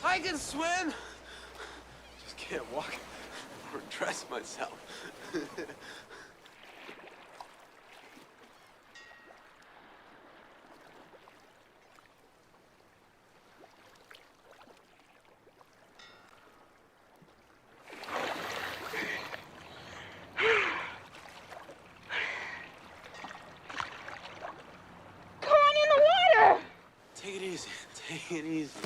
I can swim. Just can't walk or dress myself. Take it easy. Take it easy.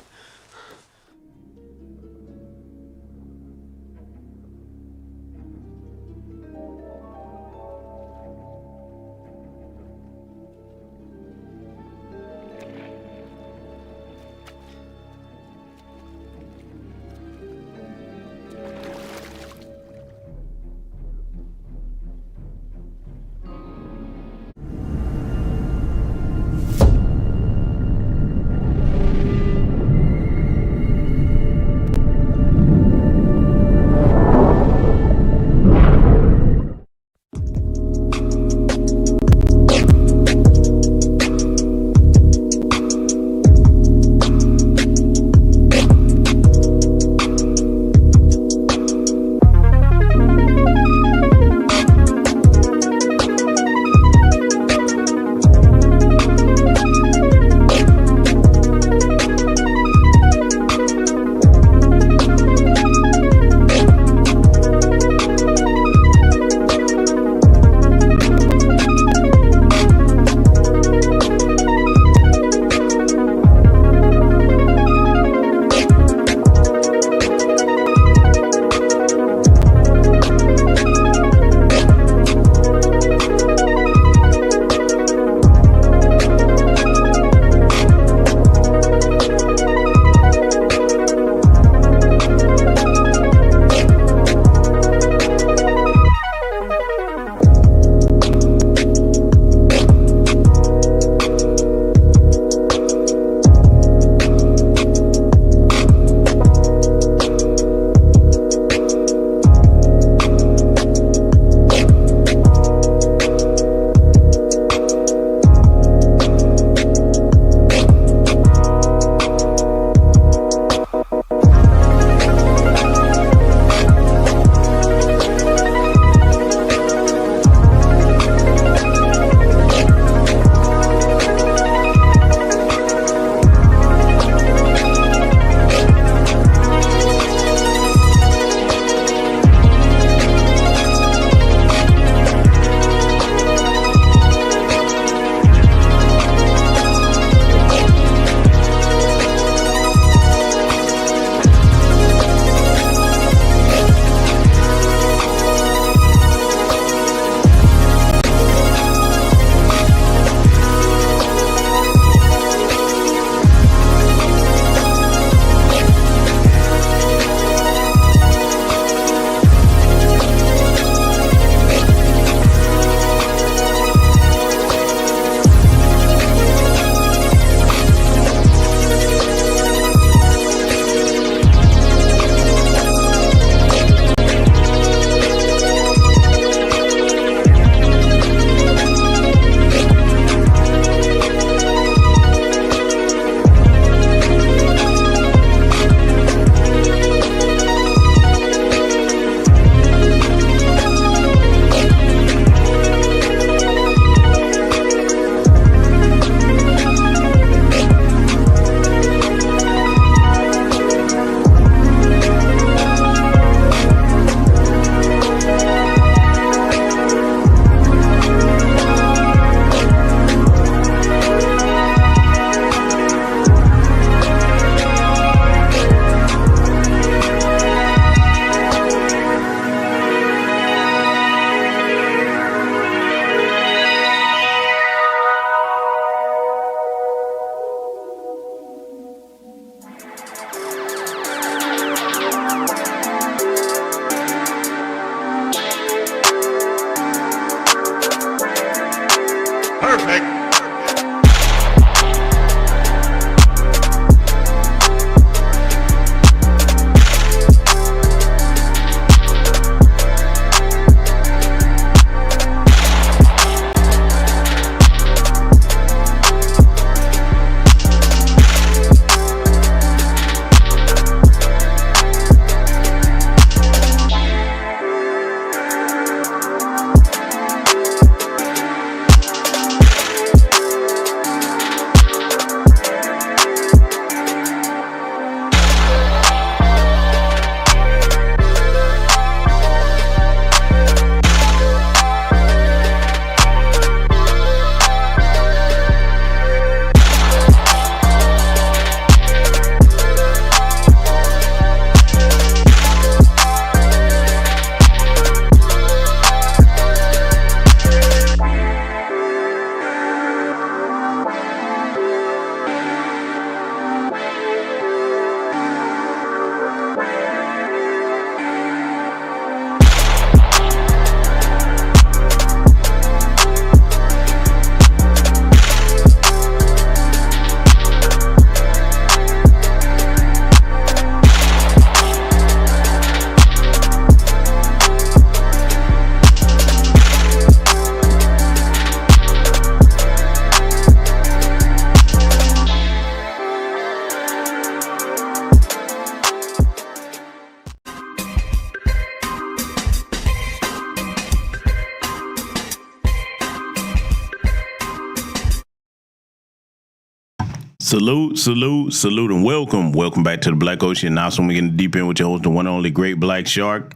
Salute, and welcome. Welcome back to the Black Ocean. Now, so we're getting deep in with your host, the one and only Great Black Shark.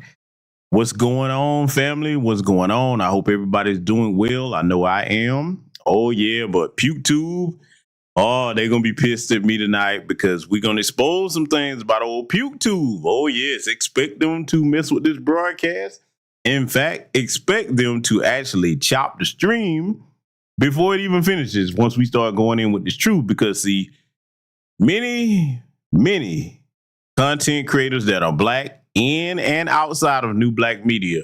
What's going on, family? What's going on? I hope everybody's doing well. I know I am. Oh, yeah, but Puketube, they're going to be pissed at me tonight because we're going to expose some things about old Puketube. Oh, yes, expect them to mess with this broadcast. In fact, expect them to actually chop the stream before it even finishes once we start going in with this truth, because see, many content creators that are black in and outside of new black media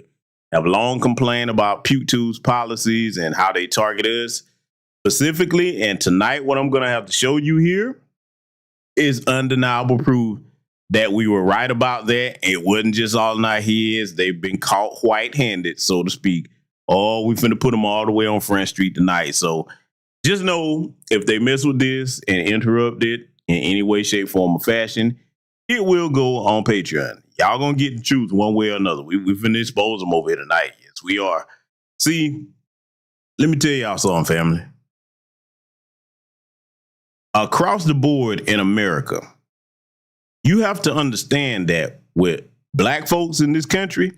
have long complained about Puketube's policies and how they target us specifically. And tonight, what I'm going to have to show you here is undeniable proof that we were right about that. It wasn't just all in our heads. They've been caught white-handed, so to speak. Oh, we finna put them all the way on Front Street tonight. So just know if they mess with this and interrupt it in any way, shape, form, or fashion, it will go on Patreon. Y'all gonna get the truth one way or another. We finna expose them over here tonight. Yes, we are. See, let me tell y'all something, family. Across the board in America, you have to understand that with black folks in this country,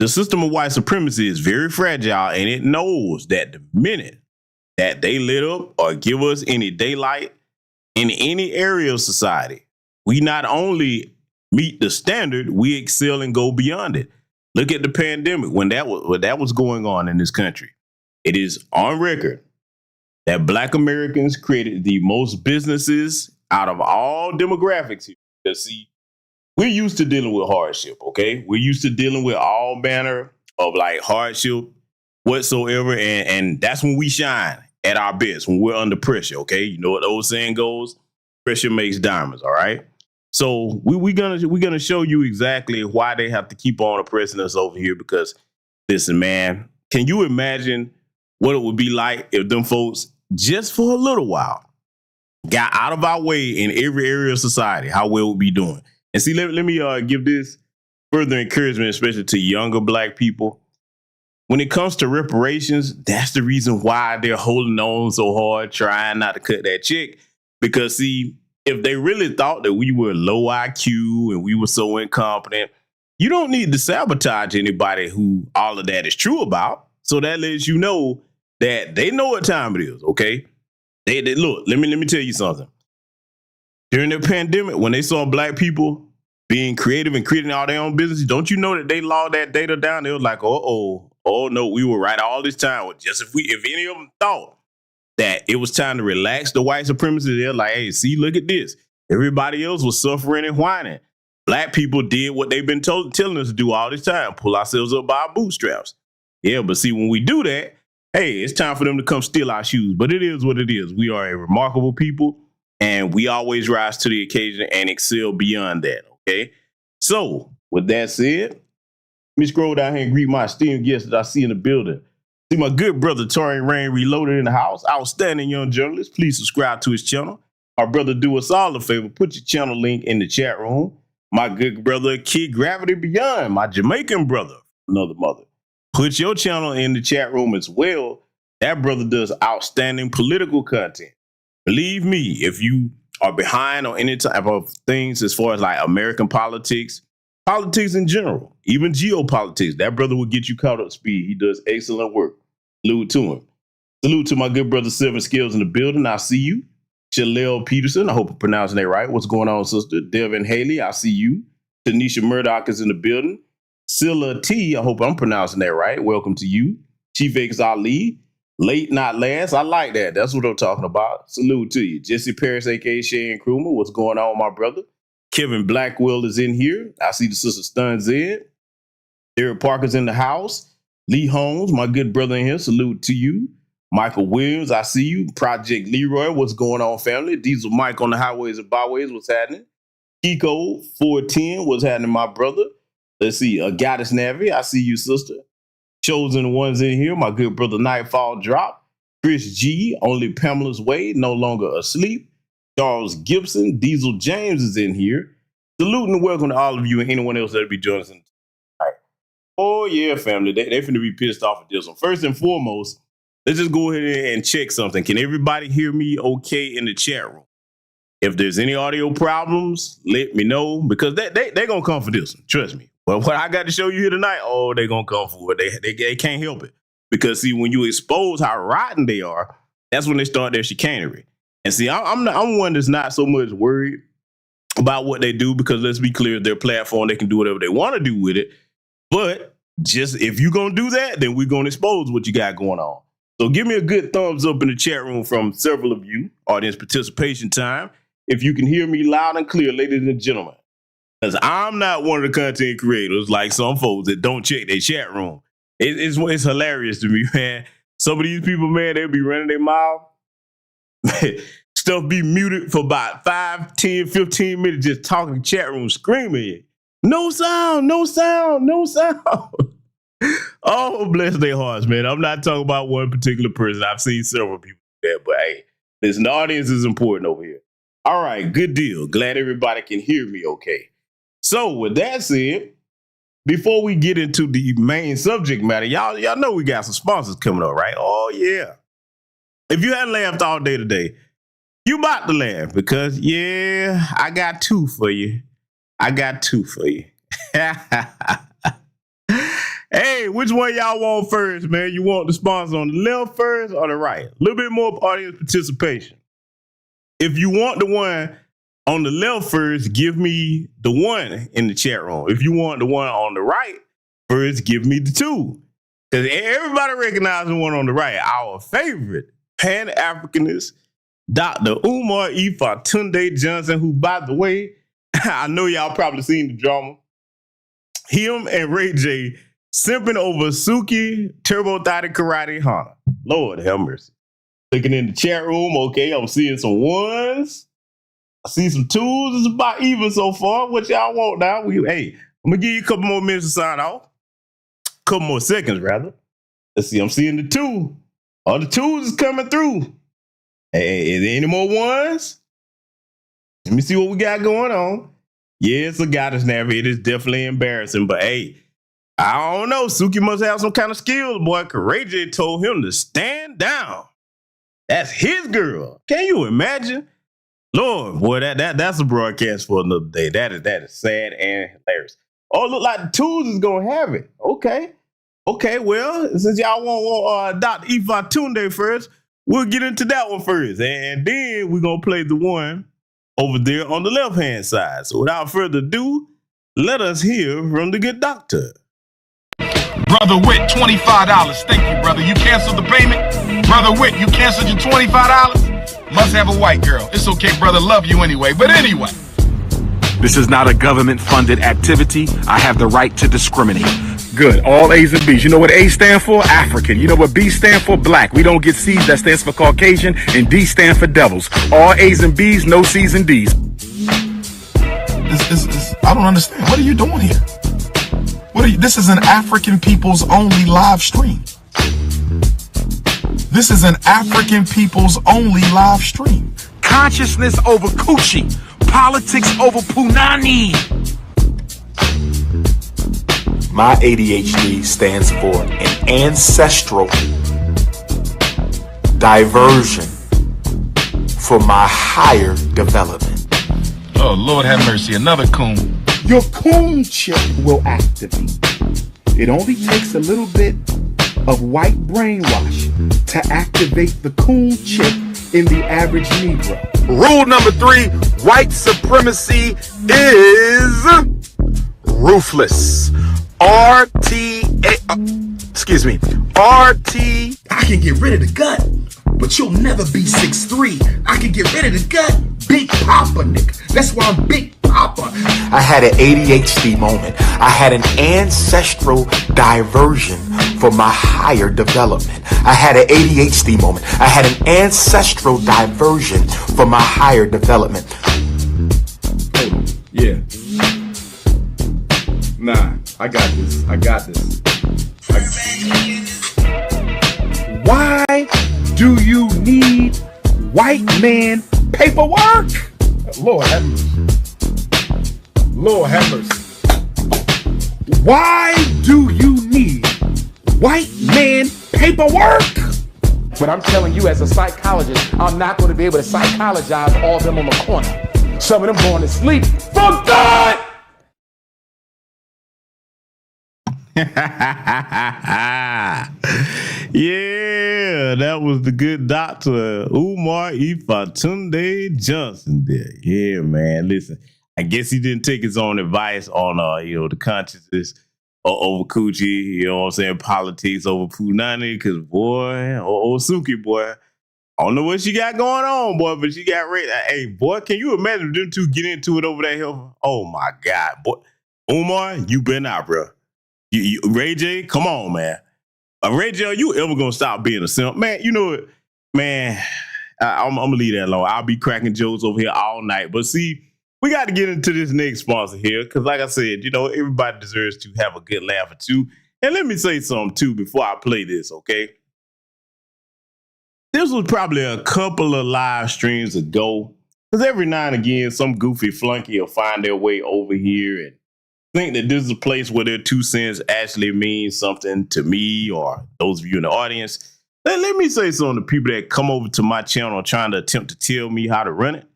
the system of white supremacy is very fragile, and it knows that the minute that they lit up or give us any daylight in any area of society, we not only meet the standard, we excel and go beyond it. Look at the pandemic when that was going on in this country. It is on record that black Americans created the most businesses out of all demographics here. Because see, we're used to dealing with hardship, okay? We're used to dealing with all manner of like hardship whatsoever. And that's when we shine at our best, when we're under pressure, okay? You know what the old saying goes? Pressure makes diamonds, all right? So we're gonna show you exactly why they have to keep on oppressing us over here. Because listen, man, can you imagine what it would be like if them folks just for a little while got out of our way in every area of society? How well we'd be doing? And see, let me give this further encouragement, especially to younger black people. When it comes to reparations, that's the reason why they're holding on so hard, trying not to cut that check. Because, see, if they really thought that we were low IQ and we were so incompetent, you don't need to sabotage anybody who all of that is true about. So that lets you know that they know what time it is, okay? They look, let me tell you something. During the pandemic, when they saw black people being creative and creating all their own businesses, don't you know that they logged that data down? They were like, oh no, we were right all this time. Just if any of them thought that it was time to relax the white supremacy, they're like, hey, see, look at this. Everybody else was suffering and whining. Black people did what they've been telling us to do all this time, pull ourselves up by our bootstraps. Yeah, but see, when we do that, hey, it's time for them to come steal our shoes. But it is what it is. We are a remarkable people. And we always rise to the occasion and excel beyond that, okay? So, with that said, let me scroll down here and greet my esteemed guests that I see in the building. See my good brother, Torian Rain Reloaded in the house. Outstanding young journalist. Please subscribe to his channel. Our brother, do us all a favor. Put your channel link in the chat room. My good brother, Kid Gravity Beyond, my Jamaican brother, another mother. Put your channel in the chat room as well. That brother does outstanding political content. Believe me, if you are behind on any type of things as far as like American politics in general, even geopolitics, that brother will get you caught up to speed. He does excellent work. Salute to him. Salute to my good brother, Seven Skills in the building. I see you. Shalelle Peterson. I hope I'm pronouncing that right. What's going on, sister? Devin Haley. I see you. Tanisha Murdoch is in the building. Scylla T. I hope I'm pronouncing that right. Welcome to you. Chief X Ali. Late, not last. I like that. That's what I'm talking about. Salute to you. Jesse Paris, a.k.a. Shane Krumer. What's going on, my brother? Kevin Blackwell is in here. I see the sister Stun Zed. Derek Parker's in the house. Lee Holmes, my good brother in here. Salute to you. Michael Williams, I see you. Project Leroy, what's going on, family? Diesel Mike on the highways and byways, what's happening? Kiko 410, what's happening, my brother? Let's see. Goddess Navi, I see you, sister. Chosen ones in here, my good brother Nightfall Drop, Chris G, Only Pamela's Way, No Longer Asleep, Charles Gibson, Diesel James is in here. Salute and welcome to all of you and anyone else that'll be joining us tonight. Oh yeah, family, they finna be pissed off at this one. First and foremost, let's just go ahead and check something. Can everybody hear me okay in the chat room? If there's any audio problems, let me know, because they're going to come for this one. Trust me. But what I got to show you here tonight, they're going to come for it. They can't help it. Because, see, when you expose how rotten they are, that's when they start their chicanery. And see, I'm one that's not so much worried about what they do, because let's be clear, their platform, they can do whatever they want to do with it. But just if you're going to do that, then we're going to expose what you got going on. So give me a good thumbs up in the chat room from several of you. Audience participation time. If you can hear me loud and clear, ladies and gentlemen. Because I'm not one of the content creators like some folks that don't check their chat room. It's hilarious to me, man. Some of these people, man, they'll be running their mouth. Stuff be muted for about 5, 10, 15 minutes, just talking in the chat room, screaming. No sound, no sound, no sound. Oh, bless their hearts, man. I'm not talking about one particular person. I've seen several people do that, but hey, listen, the audience is important over here. All right, good deal. Glad everybody can hear me okay. So with that said, before we get into the main subject matter, y'all know we got some sponsors coming up, right? Oh, yeah. If you hadn't laughed all day today, you about to laugh, because, yeah, I got two for you. Hey, which one y'all want first, man? You want the sponsor on the left first or the right? A little bit more audience participation. If you want the one on the left first, give me the one in the chat room. If you want the one on the right first, give me the two. Because everybody recognizes the one on the right. Our favorite Pan-Africanist, Dr. Umar E. Fatunde Johnson, who, by the way, I know y'all probably seen the drama. Him and Ray J simping over Suki Turbo-Thotty Karate Hana. Lord have mercy. Looking in the chat room, okay, I'm seeing some ones. I see some twos. It's about even so far. What y'all want now? Hey, I'm going to give you a couple more minutes to sign off. Couple more seconds, rather. Let's see, I'm seeing the two. All the twos is coming through. Hey, is there any more ones? Let me see what we got going on. Yeah, it's a goddess snapper. It is definitely embarrassing, but hey, I don't know. Suki must have some kind of skills, boy. Ray J told him to stand down. That's his girl. Can you imagine? Lord, boy, that's a broadcast for another day. That is sad and hilarious. Oh, look like the twos is gonna have it. Okay, well, since y'all want Dr. Ifa Tunde first, we'll get into that one first. And then we're gonna play the one over there on the left-hand side. So without further ado, let us hear from the good doctor. Brother Witt, $25. Thank you, brother. You canceled the payment? Brother Witt, you canceled your $25? Must have a white girl. It's okay, brother. Love you anyway. But anyway. This is not a government-funded activity. I have the right to discriminate. Good. All A's and B's. You know what A stand for? African. You know what B stand for? Black. We don't get C's. That stands for Caucasian. And D stand for devils. All A's and B's, no C's and D's. I don't understand. What are you doing here? This is an African people's only live stream. This is an African people's only live stream. Consciousness over coochie. Politics over punani. My ADHD stands for an ancestral diversion for my higher development. Oh, Lord have mercy. Another coon. Your coon chip will activate. It only takes a little bit of white brainwash to activate the coon chip in the average Negro. Rule number 3, white supremacy is ruthless. RT. I can get rid of the gut, but you'll never be 6'3". I can get rid of the gut. Big Papa, nigga. That's why I'm Big Papa. I had an ADHD moment. I had an ancestral diversion for my higher development. I had an ADHD moment. I had an ancestral diversion for my higher development. Yeah. Nah, I got this. Why do you need white man paperwork? Lord have mercy. Lord have mercy. Why do you need white man paperwork? But I'm telling you, as a psychologist, I'm not going to be able to psychologize all of them on the corner. Some of them going to sleep. Fuck that! Yeah, that was the good Dr. Umar Ifatunde Johnson there. Yeah, man. Listen, I guess he didn't take his own advice on the consciousness over Coochie, you know what I'm saying, politics over Punani, because boy, old Suki boy, I don't know what she got going on, boy, but she got ready. Hey, boy, can you imagine them two get into it over that hill? Oh my God, boy. Umar, you been out, bro. Ray J, come on, man. Ray J, are you ever gonna stop being a simp? Man, you know what? Man, I'm gonna leave that alone. I'll be cracking jokes over here all night. But see, we got to get into this next sponsor here, because like I said, everybody deserves to have a good laugh or two. And let me say something too before I play this, okay? This was probably a couple of live streams ago, because every now and again, some goofy flunky will find their way over here and think that this is a place where their 2 cents actually means something to me or those of you in the audience. Let me say something to people that come over to my channel trying to attempt to tell me how to run it.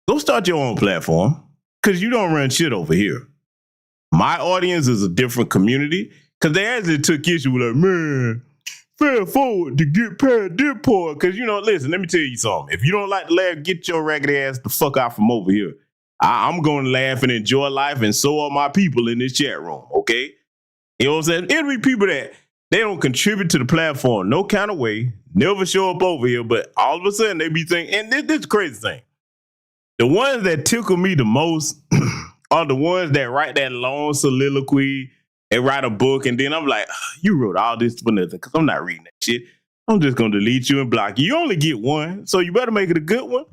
Go start your own platform, because you don't run shit over here. My audience is a different community, because they actually took issue with like, man, fast forward to get past this part. Because, listen, let me tell you something. If you don't like to laugh, get your ragged ass the fuck out from over here. I'm going to laugh and enjoy life, and so are my people in this chat room, okay? You know what I'm saying? It'll be people that they don't contribute to the platform no kind of way, never show up over here, but all of a sudden they be thinking, and this is the crazy thing. The ones that tickle me the most are the ones that write that long soliloquy and write a book, and then I'm like, you wrote all this for nothing, because I'm not reading that shit. I'm just going to delete you and block you. You only get one, so you better make it a good one.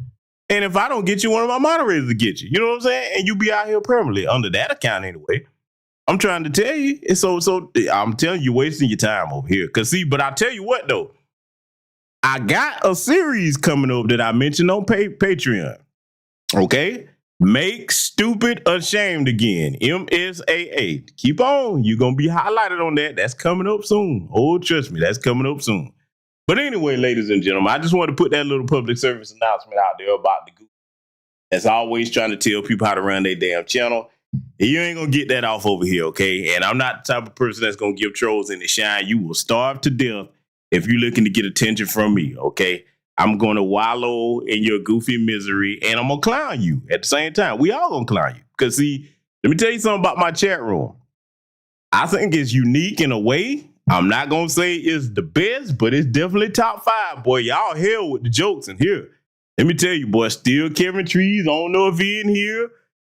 And if I don't get you, one of my moderators will get you. You know what I'm saying? And you be out here permanently under that account anyway. I'm trying to tell you. And so I'm telling you, wasting your time over here. But I tell you what, though. I got a series coming up that I mentioned on Patreon. Okay? Make Stupid Ashamed Again. MSAA. Keep on. You're going to be highlighted on that. That's coming up soon. Oh, trust me. That's coming up soon. But anyway, ladies and gentlemen, I just want to put that little public service announcement out there about the group that's always trying to tell people how to run their damn channel. And you ain't going to get that off over here, okay? And I'm not the type of person that's going to give trolls any shine. You will starve to death if you're looking to get attention from me, okay? I'm going to wallow in your goofy misery, and I'm going to clown you at the same time. We all going to clown you. Because, see, let me tell you something about my chat room. I think it's unique in a way. I'm not going to say it's the best, but it's definitely top 5. Boy, y'all hell with the jokes in here. Let me tell you, boy, still Kevin Trees. I don't know if he in here.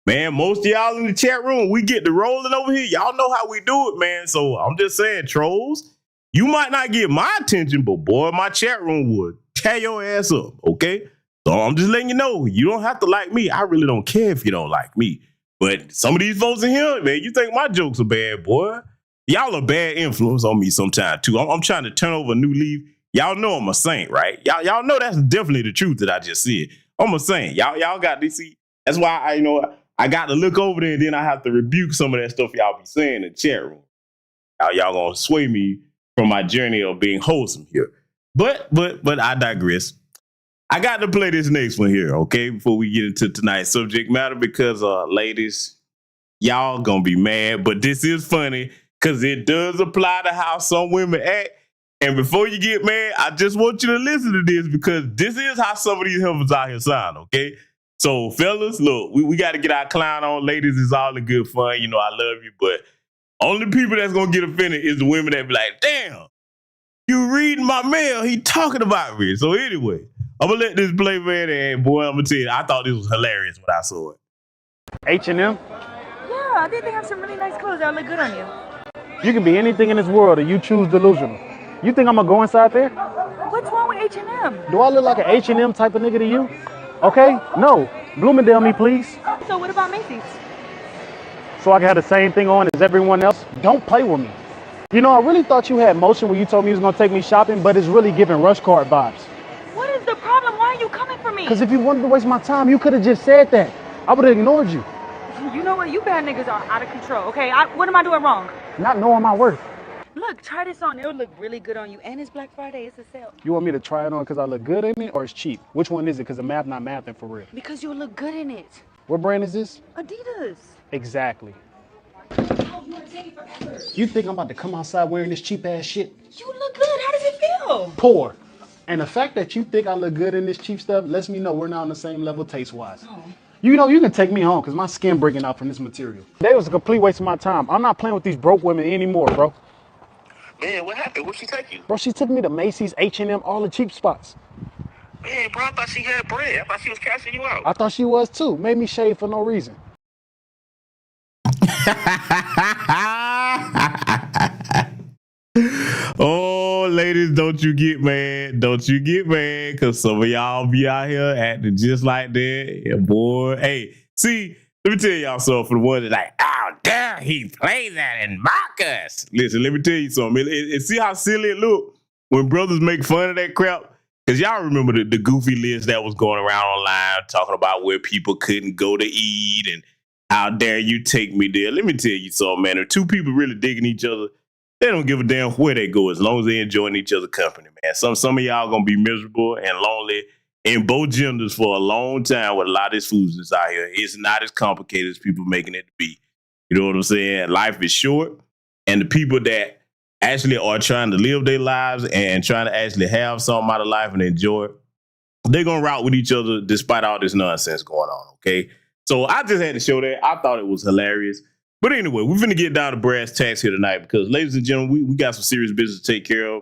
Man, most of y'all in the chat room, we get the rolling over here. Y'all know how we do it, man. So I'm just saying, trolls, you might not get my attention, but boy, my chat room would tear your ass up, okay? So I'm just letting you know, you don't have to like me. I really don't care if you don't like me. But some of these folks in here, man, you think my jokes are bad, boy. Y'all a bad influence on me sometime, too. I'm trying to turn over a new leaf. Y'all know I'm a saint, right? Y'all know that's definitely the truth that I just said. I'm a saint. Y'all got to see. That's why I got to look over there, and then I have to rebuke some of that stuff y'all be saying in the chat room. Y'all gonna sway me from my journey of being wholesome here. But I digress. I got to play this next one here, okay, before we get into tonight's subject matter, because ladies, y'all gonna be mad, but this is funny. Because it does apply to how some women act. And before you get mad, I just want you to listen to this, because this is how some of these helpers out here sound, okay? So, fellas, look, we got to get our clown on. Ladies, it's all in good fun. I love you. But only people that's going to get offended is the women that be like, damn, you reading my mail. He talking about me. So, anyway, I'm going to let this play, man. And, boy, I'm going to tell you, I thought this was hilarious when I saw it. H&M? Yeah, I think they have some really nice clothes that look good on you. You can be anything in this world, and you choose delusional. You think I'm gonna go inside there? What's wrong with H&M? Do I look like an H&M type of nigga to you? Okay, no. Bloomingdale me, please. So what about Macy's? So I can have the same thing on as everyone else? Don't play with me. I really thought you had motion when you told me you was gonna take me shopping, but it's really giving rush card vibes. What is the problem? Why are you coming for me? Because if you wanted to waste my time, you could have just said that. I would have ignored you. You know what? You bad niggas are out of control, okay? What am I doing wrong? Not knowing my worth. Look, try this on. It'll look really good on you. And it's Black Friday. It's a sale. You want me to try it on because I look good in it or it's cheap? Which one is it? Because the math not mathing for real. Because you'll look good in it. What brand is this? Adidas. Exactly. You think I'm about to come outside wearing this cheap ass shit? You look good. How does it feel? Poor. And the fact that you think I look good in this cheap stuff lets me know we're not on the same level taste-wise. Oh. You know, you can take me home because my skin breaking out from this material. That was a complete waste of my time. I'm not playing with these broke women anymore, bro. Man, what happened? Where'd she take you? Bro, she took me to Macy's, H&M, all the cheap spots. Man, bro, I thought she had bread. I thought she was cashing you out. I thought she was too. Made me shave for no reason. Oh, ladies, don't you get mad. Don't you get mad, because some of y'all be out here acting just like that. Yeah, boy. Hey, see, let me tell y'all something for the ones that like, how dare he play that and mock us. Listen, let me tell you something. And see how silly it look when brothers make fun of that crap? Because y'all remember the goofy list that was going around online talking about where people couldn't go to eat and how dare you take me there. Let me tell you something, man. If two people really digging each other, they don't give a damn where they go as long as they enjoying each other's company, man. Some of y'all gonna be miserable and lonely in both genders for a long time with a lot of this foolishness out here. It's not as complicated as people making it to be. You know what I'm saying? Life is short, and the people that actually are trying to live their lives and trying to actually have something out of life and enjoy it, they're gonna route with each other despite all this nonsense going on, okay? So I just had to show that. I thought it was hilarious. But anyway, we're finna get down to brass tacks here tonight because, ladies and gentlemen, we got some serious business to take care of.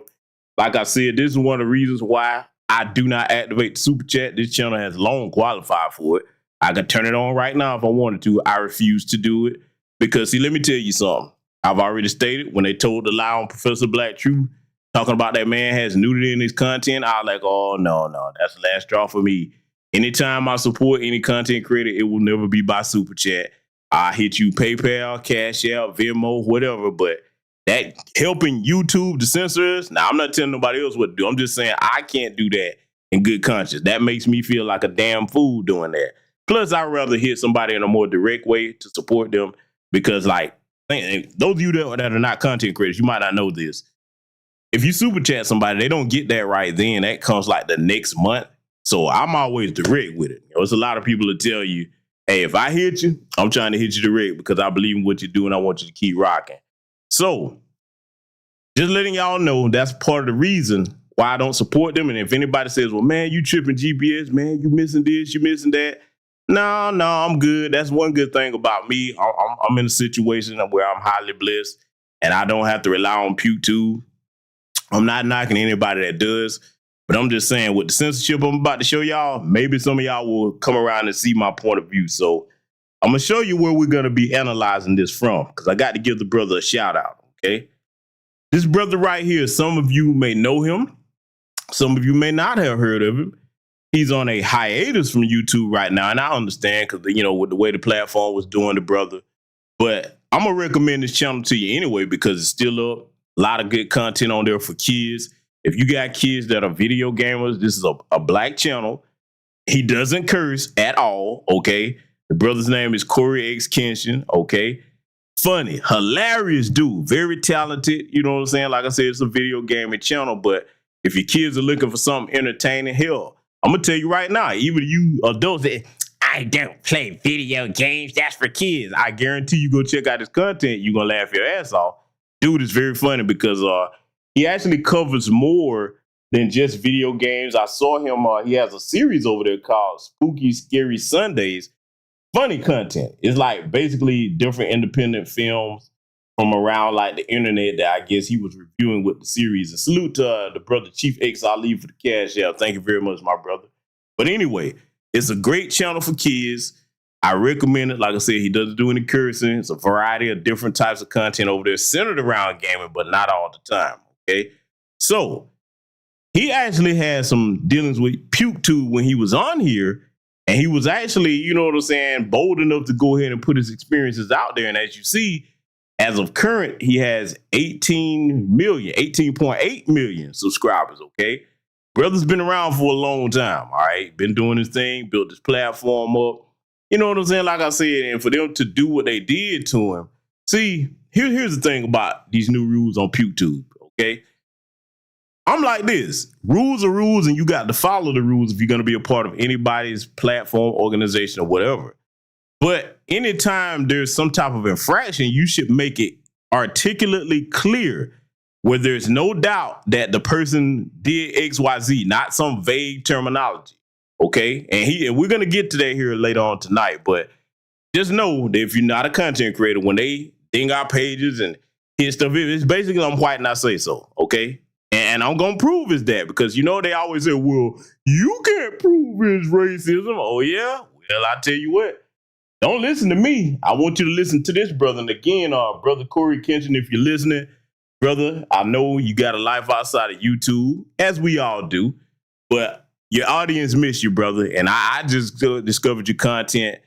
Like I said, this is one of the reasons why I do not activate the super chat. This channel has long qualified for it. I could turn it on right now if I wanted to. I refuse to do it because, see, let me tell you something. I've already stated when they told the lie on Professor Black Truth, talking about that man has nudity in his content, I was like, oh, no, that's the last straw for me. Anytime I support any content creator, it will never be by super chat. I hit you PayPal, Cash App, Venmo, whatever, but that helping YouTube to censor us, now I'm not telling nobody else what to do. I'm just saying I can't do that in good conscience. That makes me feel like a damn fool doing that. Plus, I'd rather hit somebody in a more direct way to support them because, like, those of you that are not content creators, you might not know this. If you super chat somebody, they don't get that right then. That comes like the next month. So I'm always direct with it. There's a lot of people that tell you, hey, if I hit you, I'm trying to hit you direct because I believe in what you do and I want you to keep rocking. So just letting y'all know that's part of the reason why I don't support them. And if anybody says, well, man, you tripping GPS, man, you missing this, you missing that. No, I'm good. That's one good thing about me. I'm in a situation where I'm highly blessed and I don't have to rely on Puketube. I'm not knocking anybody that does. But I'm just saying, with the censorship I'm about to show y'all, maybe some of y'all will come around and see my point of view. So I'm going to show you where we're going to be analyzing this from, because I got to give the brother a shout out, okay? This brother right here, some of you may know him. Some of you may not have heard of him. He's on a hiatus from YouTube right now, and I understand because, you know, with the way the platform was doing the brother. But I'm going to recommend this channel to you anyway because it's still up. A lot of good content on there for kids. If you got kids that are video gamers, this is a black channel. He doesn't curse at all, okay? The brother's name is Corey X Kenshin, okay? Funny, hilarious dude, very talented, you know what I'm saying? Like I said, it's a video gaming channel, but if your kids are looking for something entertaining, hell, I'm gonna tell you right now, even you adults that, I don't play video games, that's for kids. I guarantee you go check out his content, you're gonna laugh your ass off. Dude is very funny because he actually covers more than just video games. I saw him, he has a series over there called Spooky Scary Sundays. Funny content. It's like basically different independent films from around like the internet that I guess he was reviewing with the series. And salute to the brother Chief X Ali for the cash out. Thank you very much, my brother. But anyway, it's a great channel for kids. I recommend it. Like I said, he doesn't do any cursing. It's a variety of different types of content over there centered around gaming, but not all the time. Okay, so he actually had some dealings with Puketube when he was on here, and he was actually, you know what I'm saying, bold enough to go ahead and put his experiences out there. And as you see, as of current, he has 18.8 million subscribers. Okay, brother's been around for a long time. All right, been doing his thing, built his platform up. You know what I'm saying? Like I said, and for them to do what they did to him, see, here's the thing about these new rules on Puketube, okay? I'm like this. Rules are rules, and you got to follow the rules if you're going to be a part of anybody's platform, organization, or whatever. But anytime there's some type of infraction, you should make it articulately clear where there's no doubt that the person did XYZ, not some vague terminology. Okay. And we're going to get to that here later on tonight. But just know that if you're not a content creator, when they ding our pages and hit stuff, it's basically I'm white and I say so. Okay. And I'm going to prove it's that because, you know, they always say, well, you can't prove it's racism. Oh, yeah. Well, I tell you what. Don't listen to me. I want you to listen to this brother. And again, Brother Corey Kenshin, if you're listening, brother, I know you got a life outside of YouTube, as we all do, but your audience miss you, brother. And I just discovered your content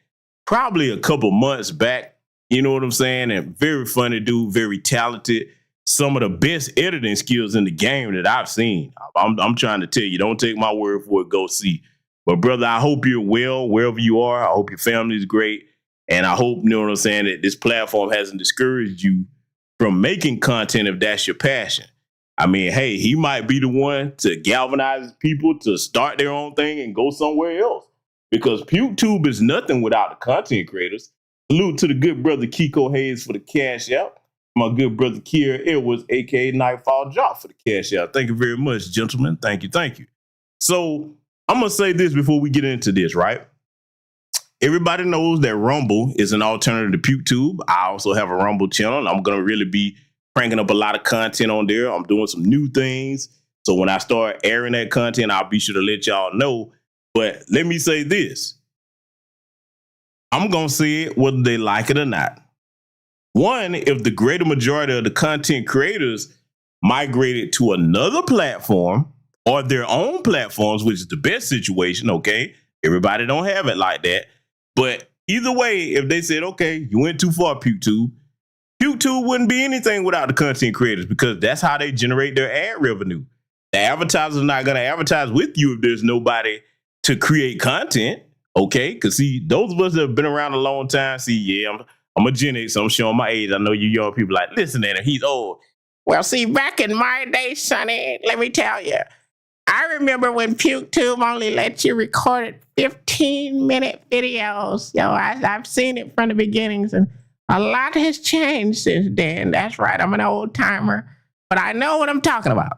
probably a couple months back. You know what I'm saying? And very funny dude, very talented. Some of the best editing skills in the game that I've seen. I'm trying to tell you, don't take my word for it. Go see. But brother, I hope you're well wherever you are. I hope your family is great. And I hope, you know what I'm saying, that this platform hasn't discouraged you from making content if that's your passion. I mean, hey, he might be the one to galvanize people to start their own thing and go somewhere else. Because Puketube is nothing without the content creators. Salute to the good brother Kiko Hayes for the cash out. My good brother Kier Edwards, a.k.a. Nightfall Jock, for the cash out. Thank you very much, gentlemen. Thank you. Thank you. So I'm going to say this before we get into this, right? Everybody knows that Rumble is an alternative to Puketube. I also have a Rumble channel, and I'm going to really be cranking up a lot of content on there. I'm doing some new things. So when I start airing that content, I'll be sure to let y'all know. But let me say this. I'm going to say it whether they like it or not. One, if the greater majority of the content creators migrated to another platform or their own platforms, which is the best situation, okay? Everybody don't have it like that. But either way, if they said, okay, you went too far, Puketube wouldn't be anything without the content creators because that's how they generate their ad revenue. The advertisers are not going to advertise with you if there's nobody to create content, okay? Because, see, those of us that have been around a long time, see, yeah, I'm a Gen X, so I'm showing my age. I know you young people like, listen at him, he's old. Well, see, back in my day, Sonny, let me tell you, I remember when Puketube only let you record 15-minute videos. Yo, I've seen it from the beginnings, and a lot has changed since then. That's right, I'm an old timer, but I know what I'm talking about.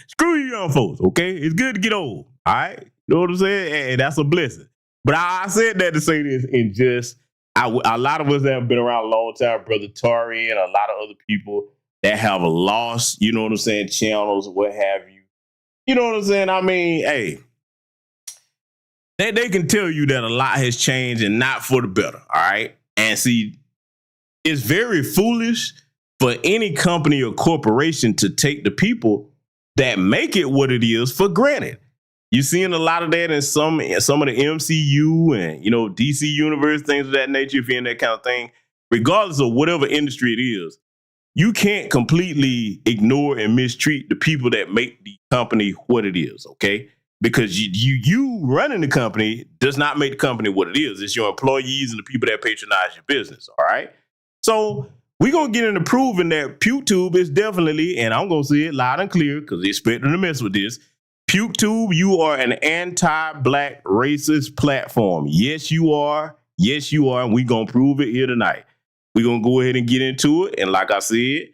Screw you young folks, okay? It's good to get old, all right? You know what I'm saying? And that's a blessing. But I said that to say this in just, a lot of us that have been around a long time, Brother Tari and a lot of other people that have lost, you know what I'm saying, channels or what have you. You know what I'm saying? I mean, hey, they can tell you that a lot has changed and not for the better, all right? And see, it's very foolish for any company or corporation to take the people that make it what it is for granted. You're seeing a lot of that in some of the MCU and, you know, DC Universe, things of that nature, if you're in that kind of thing. Regardless of whatever industry it is, you can't completely ignore and mistreat the people that make the company what it is, okay? Because you running the company does not make the company what it is. It's your employees and the people that patronize your business, all right? So we're going to get into proving that Puketube is definitely, and I'm going to say it loud and clear because they're expecting to mess with this, Puketube, you are an anti-black racist platform. Yes, you are. Yes, you are. And we're going to prove it here tonight. We're going to go ahead and get into it. And like I said,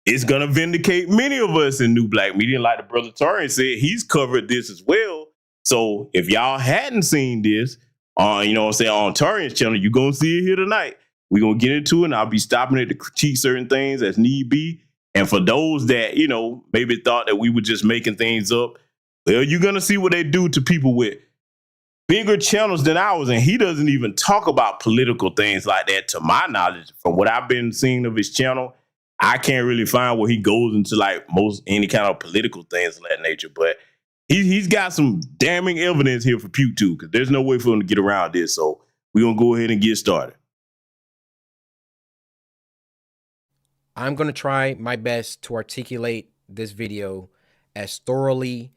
it's going to vindicate many of us in New Black Media. Like the brother Tarian said, he's covered this as well. So if y'all hadn't seen this, you know what I'm saying, on Tarian's channel, you're going to see it here tonight. We're going to get into it, and I'll be stopping it to critique certain things as need be. And for those that, you know, maybe thought that we were just making things up, well, you're going to see what they do to people with bigger channels than ours. And he doesn't even talk about political things like that, to my knowledge. From what I've been seeing of his channel, I can't really find where he goes into like any kind of political things of that nature. But he's got some damning evidence here for Puketube because there's no way for him to get around this. So we're going to go ahead and get started. I'm going to try my best to articulate this video as thoroughly,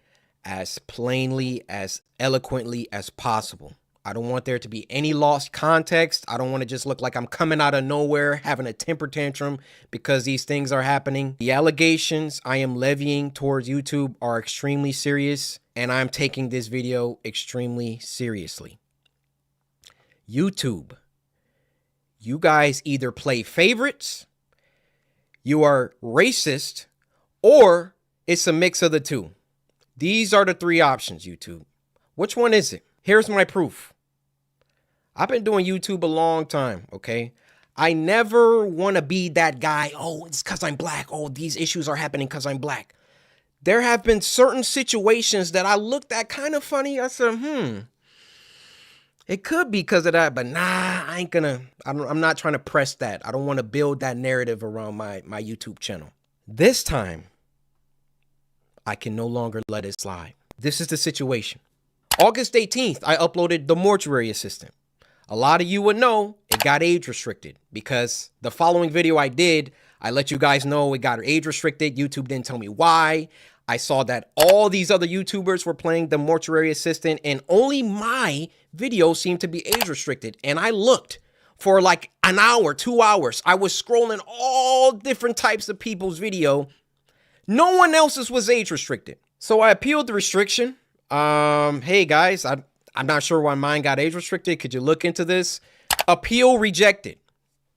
as plainly, as eloquently as possible. I don't want there to be any lost context. I don't want to just look like I'm coming out of nowhere, having a temper tantrum because these things are happening. The allegations I am levying towards YouTube are extremely serious, and I'm taking this video extremely seriously. YouTube, you guys either play favorites, you are racist, or it's a mix of the two. These are the three options, YouTube. Which one is it? Here's my proof. I've been doing YouTube a long time, okay? I never want to be that guy, oh, it's because I'm black. Oh, these issues are happening because I'm black. There have been certain situations that I looked at kind of funny. I said, it could be because of that, but nah, I'm not trying to press that. I don't want to build that narrative around my YouTube channel. This time, I can no longer let it slide. This is the situation. August 18th, I uploaded The Mortuary Assistant. A lot of you would know it got age restricted because the following video I did, I let you guys know it got age restricted. YouTube didn't tell me why. I saw that all these other YouTubers were playing The Mortuary Assistant and only my video seemed to be age restricted. And I looked for like an hour, 2 hours. I was scrolling all different types of people's video. No one else's was age restricted. So I appealed the restriction. Hey guys, I'm not sure why mine got age restricted. Could you look into this? Appeal rejected.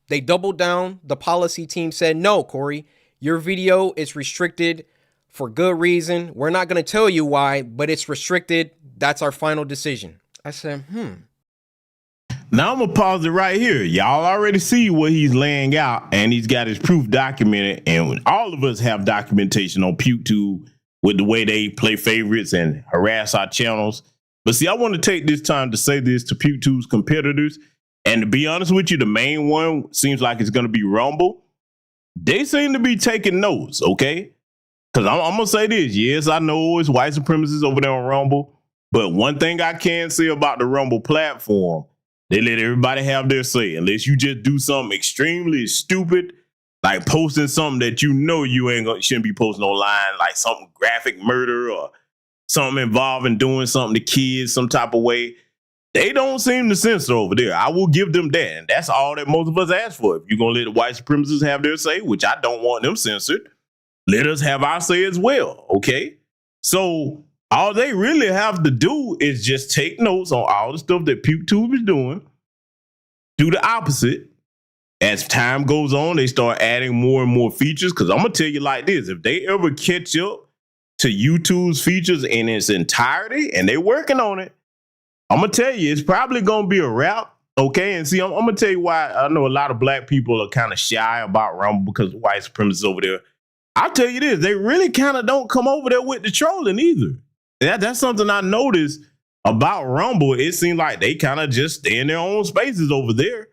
They doubled down. The policy team said, no, Corey, your video is restricted for good reason. We're not going to tell you why, but it's restricted. That's our final decision. I said, Now I'm gonna pause it right here. Y'all already see what he's laying out, and he's got his proof documented. And all of us have documentation on Puketube with the way they play favorites and harass our channels. But see, I want to take this time to say this to Puketube's competitors. And to be honest with you, the main one seems like it's going to be Rumble. They seem to be taking notes, okay? Because I'm going to say this. Yes, I know it's white supremacists over there on Rumble. But one thing I can say about the Rumble platform, they let everybody have their say. Unless you just do something extremely stupid, like posting something that you know you shouldn't be posting online, like something graphic murder or something involving doing something to kids some type of way. They don't seem to censor over there. I will give them that. And that's all that most of us ask for. If you're going to let the white supremacists have their say, which I don't want them censored, let us have our say as well, okay? So all they really have to do is just take notes on all the stuff that Puketube is doing, do the opposite. As time goes on, they start adding more and more features. Because I'm going to tell you like this. If they ever catch up to YouTube's features in its entirety, and they're working on it, I'm going to tell you, it's probably going to be a wrap. Okay. And see, I'm going to tell you why I know a lot of black people are kind of shy about Rumble because white supremacists over there. I'll tell you this. They really kind of don't come over there with the trolling either. That's something I noticed about Rumble. It seems like they kind of just stay in their own spaces over there.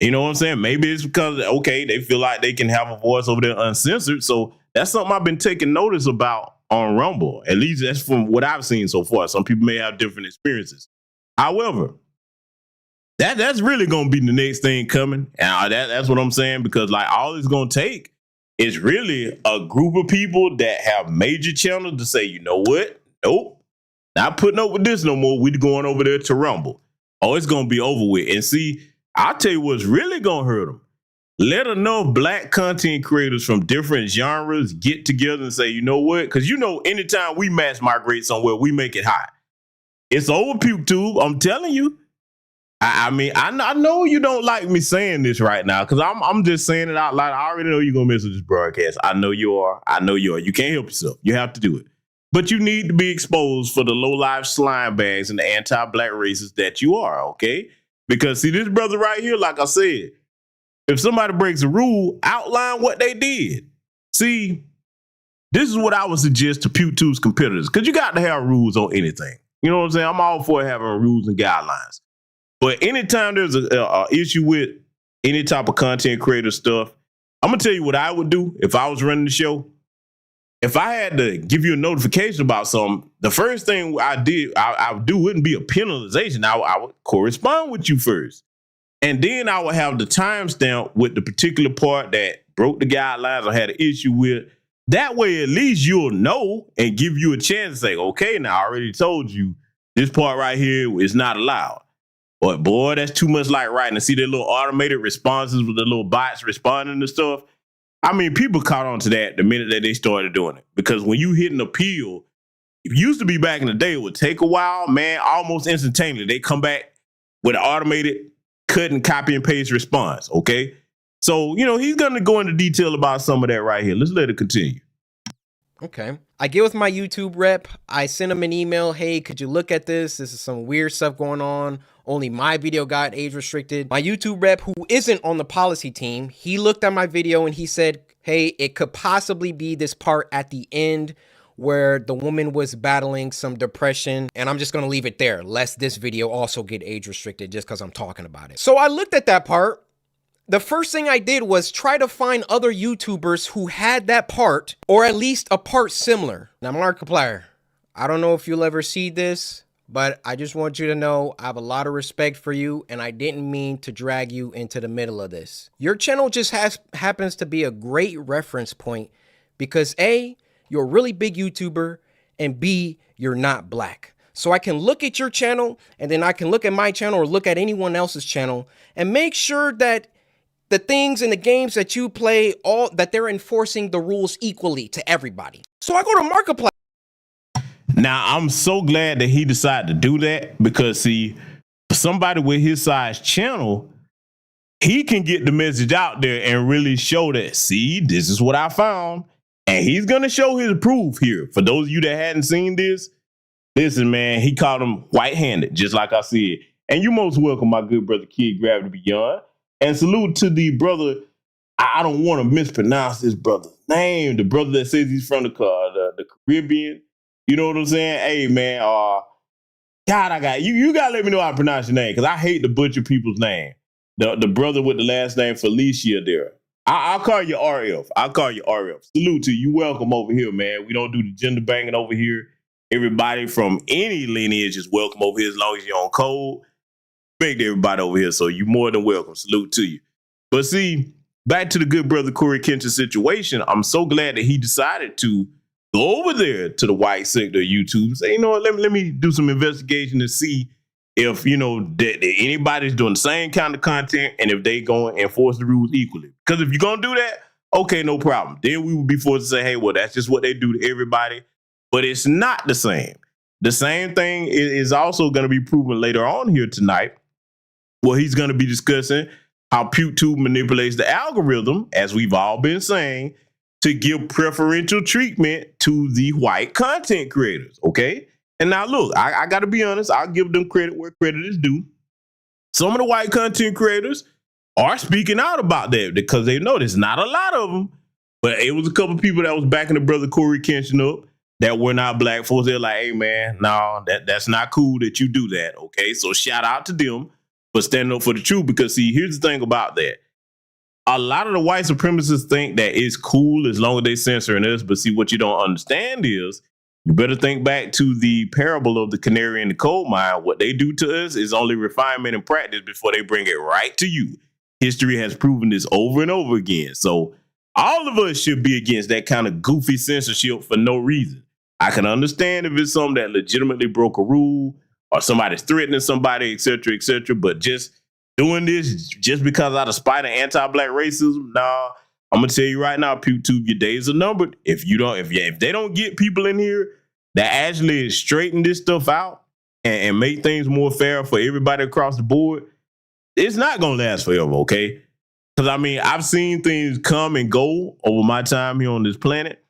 You know what I'm saying? Maybe it's because, okay, they feel like they can have a voice over there uncensored. So that's something I've been taking notice about on Rumble. At least that's from what I've seen so far. Some people may have different experiences. However, that's really going to be the next thing coming. And that's what I'm saying, because like all it's going to take is really a group of people that have major channels to say, you know what? Nope. Not putting up with this no more. We're going over there to Rumble. Oh, it's going to be over with. And see, I'll tell you what's really going to hurt them. Let enough black content creators from different genres get together and say, you know what? Because, you know, anytime we mass migrate somewhere, we make it hot. It's over, Puketube. I'm telling you. I mean, I know you don't like me saying this right now because I'm just saying it out loud. I already know you're going to miss with this broadcast. I know you are. I know you are. You can't help yourself. You have to do it. But you need to be exposed for the low-life slime bags and the anti-black racists that you are, okay? Because, see, this brother right here, like I said, if somebody breaks a rule, outline what they did. See, this is what I would suggest to Puketube's competitors, because you got to have rules on anything. You know what I'm saying? I'm all for having rules and guidelines. But anytime there's a issue with any type of content creator stuff, I'm going to tell you what I would do if I was running the show. If I had to give you a notification about something, the first thing I would do wouldn't be a penalization. I would correspond with you first. And then I would have the timestamp with the particular part that broke the guidelines or had an issue with. That way, at least you'll know and give you a chance to say, okay, now I already told you this part right here is not allowed. But boy, that's too much like writing. To see their little automated responses with the little bots responding to stuff. I mean, people caught on to that the minute that they started doing it. Because when you hit an appeal, it used to be back in the day, it would take a while, man, almost instantaneously. They come back with an automated cut and copy and paste response, okay? So, you know, he's going to go into detail about some of that right here. Let's let it continue. Okay. I get with my YouTube rep. I send him an email. Hey, could you look at this? This is some weird stuff going on. Only my video got age restricted. My YouTube rep, who isn't on the policy team, he looked at my video and he said, hey, it could possibly be this part at the end where the woman was battling some depression. And I'm just going to leave it there, lest this video also get age restricted just because I'm talking about it. So I looked at that part. The first thing I did was try to find other YouTubers who had that part, or at least a part similar. Now, Markiplier, I don't know if you'll ever see this, but I just want you to know I have a lot of respect for you, and I didn't mean to drag you into the middle of this. Your channel just happens to be a great reference point because A, you're a really big YouTuber, and B, you're not black. So I can look at your channel, and then I can look at my channel or look at anyone else's channel and make sure that the things and the games that you play, all that they're enforcing the rules equally to everybody. So I go to Markiplier. Now, I'm so glad that he decided to do that because, see, for somebody with his size channel, he can get the message out there and really show that, see, this is what I found. And he's going to show his proof here. For those of you that hadn't seen this, listen, man, he called him white-handed, just like I said. And you're most welcome, my good brother, Kid Gravity Beyond. And salute to the brother, I don't want to mispronounce this brother's name, the brother that says he's from the Caribbean. You know what I'm saying? Hey, man, God, I got you got to let me know how to pronounce your name because I hate to butcher people's name. The brother with the last name Felicia there. I'll call you RF. I'll call you RF. Salute to you. Welcome over here, man. We don't do the gender banging over here. Everybody from any lineage is welcome over here as long as you're on code. To everybody over here, so you're more than welcome. Salute to you. But see, back to the good brother Corey Kenshin situation, I'm so glad that he decided to go over there to the white sector of YouTube. Say, you know what, let me do some investigation to see if, you know, that anybody's doing the same kind of content and if they going to enforce the rules equally. Because if you're going to do that, okay, no problem. Then we would be forced to say, hey, well, that's just what they do to everybody. But it's not the same. The same thing is also going to be proven later on here tonight. Well, he's going to be discussing how Puketube manipulates the algorithm, as we've all been saying, to give preferential treatment to the white content creators, okay? And now, look, I got to be honest. I'll give them credit where credit is due. Some of the white content creators are speaking out about that because they know there's not a lot of them, but it was a couple of people that was backing the brother Corey Kenshin up that were not black folks. They're like, hey, man, no, that's not cool that you do that, okay? So shout out to them. But stand up for the truth because, see, here's the thing about that. A lot of the white supremacists think that it's cool as long as they censoring us. But see, what you don't understand is you better think back to the parable of the canary in the coal mine. What they do to us is only refinement and practice before they bring it right to you. History has proven this over and over again. So all of us should be against that kind of goofy censorship for no reason. I can understand if it's something that legitimately broke a rule, or somebody's threatening somebody, et cetera, but just doing this just because out of spite of anti-black racism, nah, I'm gonna tell you right now, Puketube, your days are numbered. If they don't get people in here that actually straighten this stuff out and make things more fair for everybody across the board, it's not gonna last forever, okay? Because I mean, I've seen things come and go over my time here on this planet,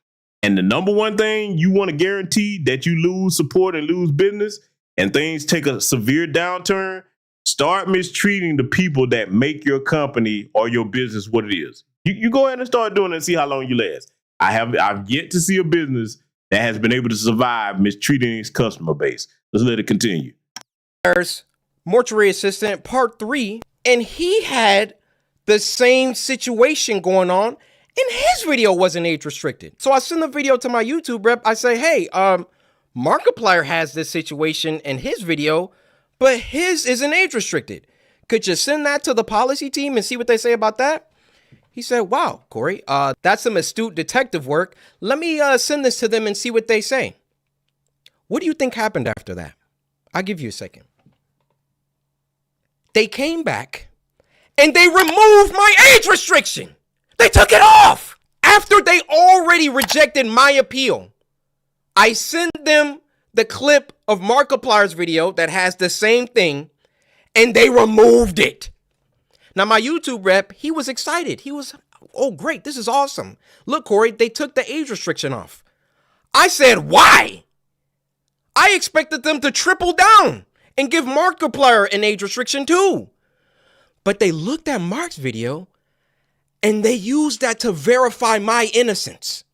and the number one thing you want to guarantee that you lose support and lose business and things take a severe downturn, start mistreating the people that make your company or your business what it is. You go ahead and start doing it and see how long you last. I've yet to see a business that has been able to survive mistreating its customer base. Let's let it continue. There's Mortuary Assistant Part 3, and he had the same situation going on, and his video wasn't age restricted. So I send the video to my YouTube rep. I say, hey, Markiplier has this situation in his video, but his isn't age restricted. Could you send that to the policy team and see what they say about that? He said, wow, Corey, that's some astute detective work. Let me send this to them and see what they say. What do you think happened after that? I'll give you a second. They came back and they removed my age restriction. They took it off after they already rejected my appeal. I sent them the clip of Markiplier's video that has the same thing, and they removed it. Now, my YouTube rep, he was excited. He was, oh, great, this is awesome. Look, Corey, they took the age restriction off. I said, why? I expected them to triple down and give Markiplier an age restriction too. But they looked at Mark's video and they used that to verify my innocence.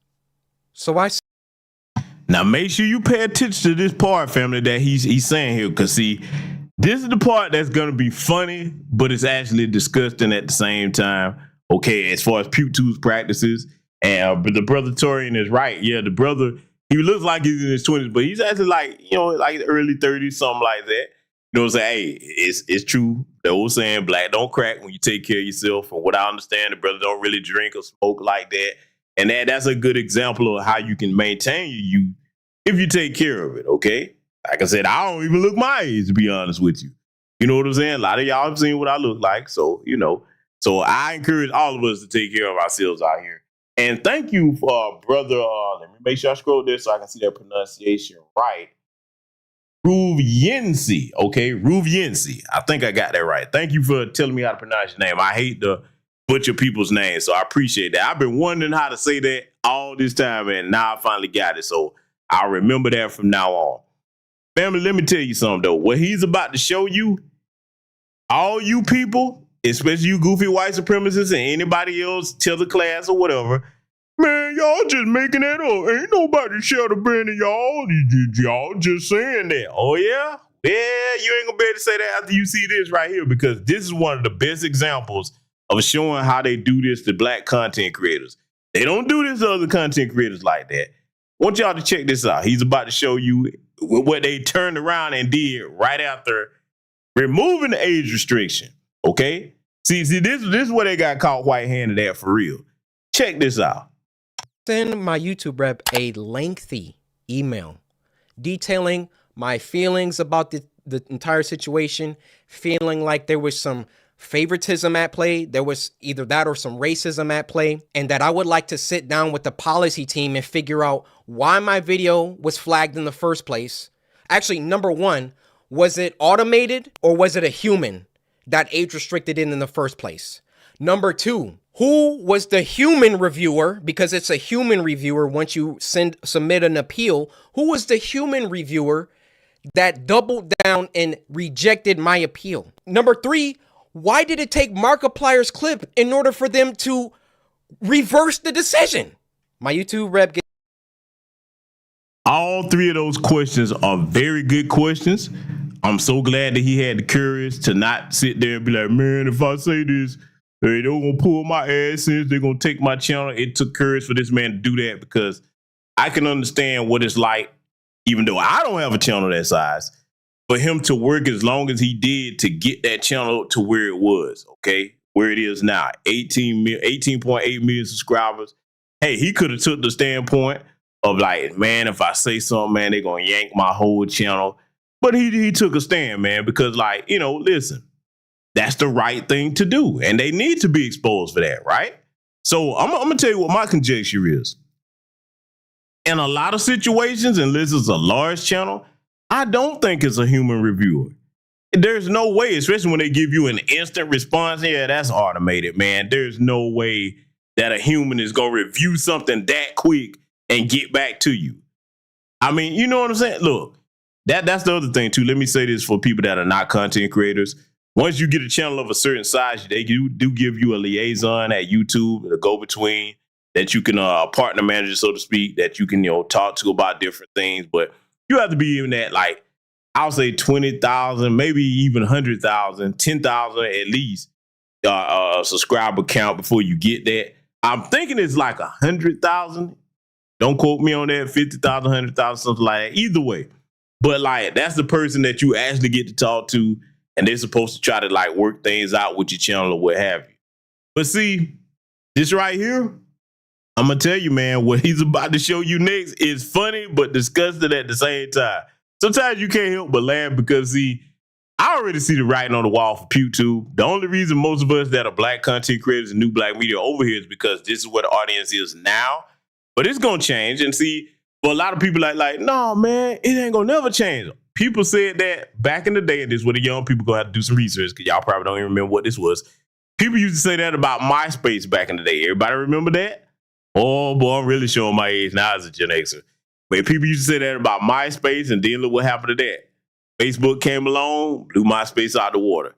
So I... Now make sure you pay attention to this part, family, that he's saying here, because see, this is the part that's gonna be funny, but it's actually disgusting at the same time. Okay, as far as Puketube's practices, and the brother Torian is right. Yeah, the brother, he looks like he's in his 20s, but he's actually like, you know, like early 30s, something like that. You know what I'm saying? Hey, it's true. The old saying, black don't crack when you take care of yourself. From what I understand, the brother don't really drink or smoke like that. And that's a good example of how you can maintain your youth if you take care of it, okay? Like I said, I don't even look my age, to be honest with you. You know what I'm saying? A lot of y'all have seen what I look like, so, you know. So I encourage all of us to take care of ourselves out here. And thank you for brother, let me make sure I scroll this so I can see that pronunciation right. Ruviensi, okay? Ruviensi. I think I got that right. Thank you for telling me how to pronounce your name. I hate to butcher people's names, so I appreciate that. I've been wondering how to say that all this time, and now I finally got it. So I'll remember that from now on. Family, let me tell you something, though. What he's about to show you, all you people, especially you goofy white supremacists and anybody else, tell the class or whatever, man, y'all just making that up. Ain't nobody shadow banning y'all. Y'all just saying that. Oh, yeah? Yeah, you ain't gonna be able to say that after you see this right here, because this is one of the best examples of showing how they do this to black content creators. They don't do this to other content creators like that. I want y'all to check this out. He's about to show you what they turned around and did right after removing the age restriction, okay? See, this is where they got caught white-handed at for real. Check this out. Send my YouTube rep a lengthy email detailing my feelings about the entire situation, feeling like there was some favoritism at play, there was either that or some racism at play, and that I would like to sit down with the policy team and figure out why my video was flagged in the first place. Actually, number one, was it automated or was it a human that age restricted it in the first place? Number two, who was the human reviewer? Because it's a human reviewer once you submit an appeal. Who was the human reviewer that doubled down and rejected my appeal? Number three, why did it take Markiplier's clip in order for them to reverse the decision? My YouTube rep. All three of those questions are very good questions. I'm so glad that he had the courage to not sit there and be like, man, if I say this, they're going to pull my AdSense, they're going to take my channel. It took courage for this man to do that, because I can understand what it's like, even though I don't have a channel that size, for him to work as long as he did to get that channel to where it was, okay? Where it is now, 18.8 million subscribers. Hey, he could have took the standpoint of like, man, if I say something, man, they're going to yank my whole channel. But he took a stand, man, because like, you know, listen, that's the right thing to do. And they need to be exposed for that, right? So I'm going to tell you what my conjecture is. In a lot of situations, unless it's a large channel, I don't think it's a human reviewer. There's no way, especially when they give you an instant response. Yeah, that's automated, man. There's no way that a human is going to review something that quick and get back to you. I mean, you know what I'm saying? Look, that's the other thing, too. Let me say this for people that are not content creators. Once you get a channel of a certain size, they do give you a liaison at YouTube, a go-between, that you can, partner manager, so to speak, that you can, you know, talk to about different things. But you have to be in that, like, I'll say 20,000, maybe even 100,000, 10,000 at least subscriber count before you get that. I'm thinking it's like 100,000. Don't quote me on that. 50,000, 100,000, something like that. Either way. But like, that's the person that you actually get to talk to, and they're supposed to try to like work things out with your channel or what have you. But see, this right here, I'm going to tell you, man, what he's about to show you next is funny, but disgusting at the same time. Sometimes you can't help but laugh because, see, I already see the writing on the wall for Puketube. The only reason most of us that are black content creators and new black media are over here is because this is what the audience is now. But it's gonna change. And see, for a lot of people like, no, man, it ain't gonna never change. People said that back in the day, and this is where the young people gonna have to do some research because y'all probably don't even remember what this was. People used to say that about MySpace back in the day. Everybody remember that? Oh boy, I'm really showing my age now as a Gen Xer. But people used to say that about MySpace, and then look what happened to that. Facebook came along, blew MySpace out of the water.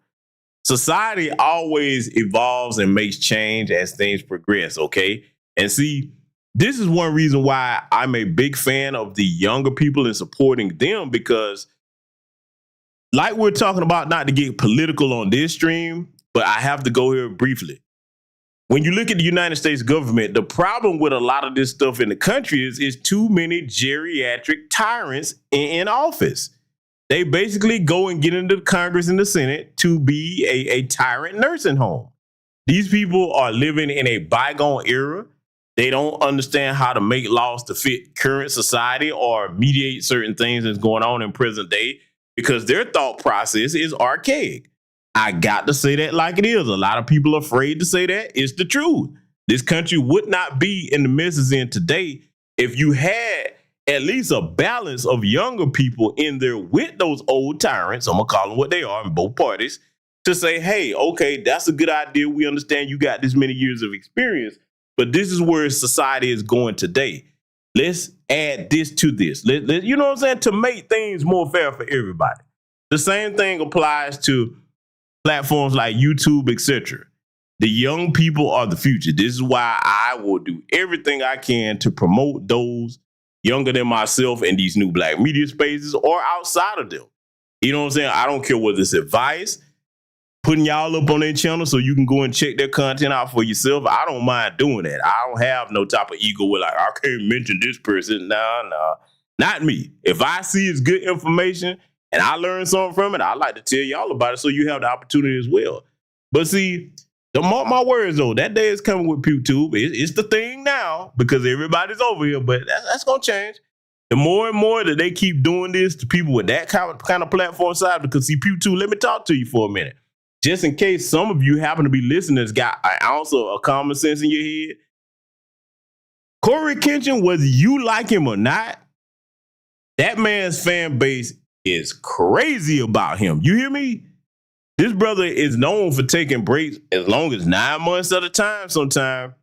Society always evolves and makes change as things progress, okay? And see, this is one reason why I'm a big fan of the younger people and supporting them, because like we're talking about, not to get political on this stream, but I have to go here briefly. When you look at the United States government, the problem with a lot of this stuff in the country is too many geriatric tyrants in office. They basically go and get into the Congress and the Senate to be a tyrant nursing home. These people are living in a bygone era. They don't understand how to make laws to fit current society or mediate certain things that's going on in present day because their thought process is archaic. I got to say that like it is. A lot of people are afraid to say that. It's the truth. This country would not be in the mess it's in today if you had at least a balance of younger people in there with those old tyrants, I'm going to call them what they are in both parties, to say, hey, okay, that's a good idea. We understand you got this many years of experience, but this is where society is going today. Let's add this to this. You know what I'm saying? To make things more fair for everybody. The same thing applies to platforms like YouTube, etc. The young people are the future. This is why I will do everything I can to promote those younger than myself in these new black media spaces or outside of them. You know what I'm saying? I don't care whether it's advice, putting y'all up on their channel so you can go and check their content out for yourself. I don't mind doing that. I don't have no type of ego where like, I can't mention this person. Nah, not me. If I see it's good information and I learn something from it, I like to tell y'all about it so you have the opportunity as well. But see, don't mark my words though, that day is coming with PewTube. It's the thing now because everybody's over here, but that's going to change. The more and more that they keep doing this to people with that kind of platform side, because see, PewTube, let me talk to you for a minute. Just in case some of you happen to be listening that's got an ounce of a common sense in your head. Corey Kenshin, whether you like him or not, that man's fan base is crazy about him. You hear me? This brother is known for taking breaks as long as 9 months at a time sometime.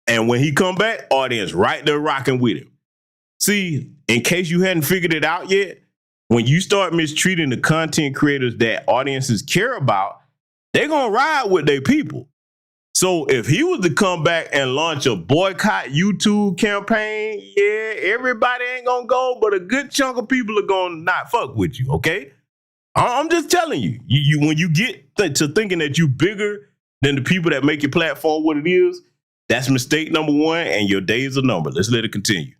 And when he come back, audience right there rocking with him. See, in case you hadn't figured it out yet, when you start mistreating the content creators that audiences care about, they're going to ride with their people. So if he was to come back and launch a boycott YouTube campaign, yeah, everybody ain't going to go, but a good chunk of people are going to not fuck with you, okay? I'm just telling you, when you get to thinking that you bigger than the people that make your platform what it is, that's mistake number one, and your days are numbered. Let's let it continue.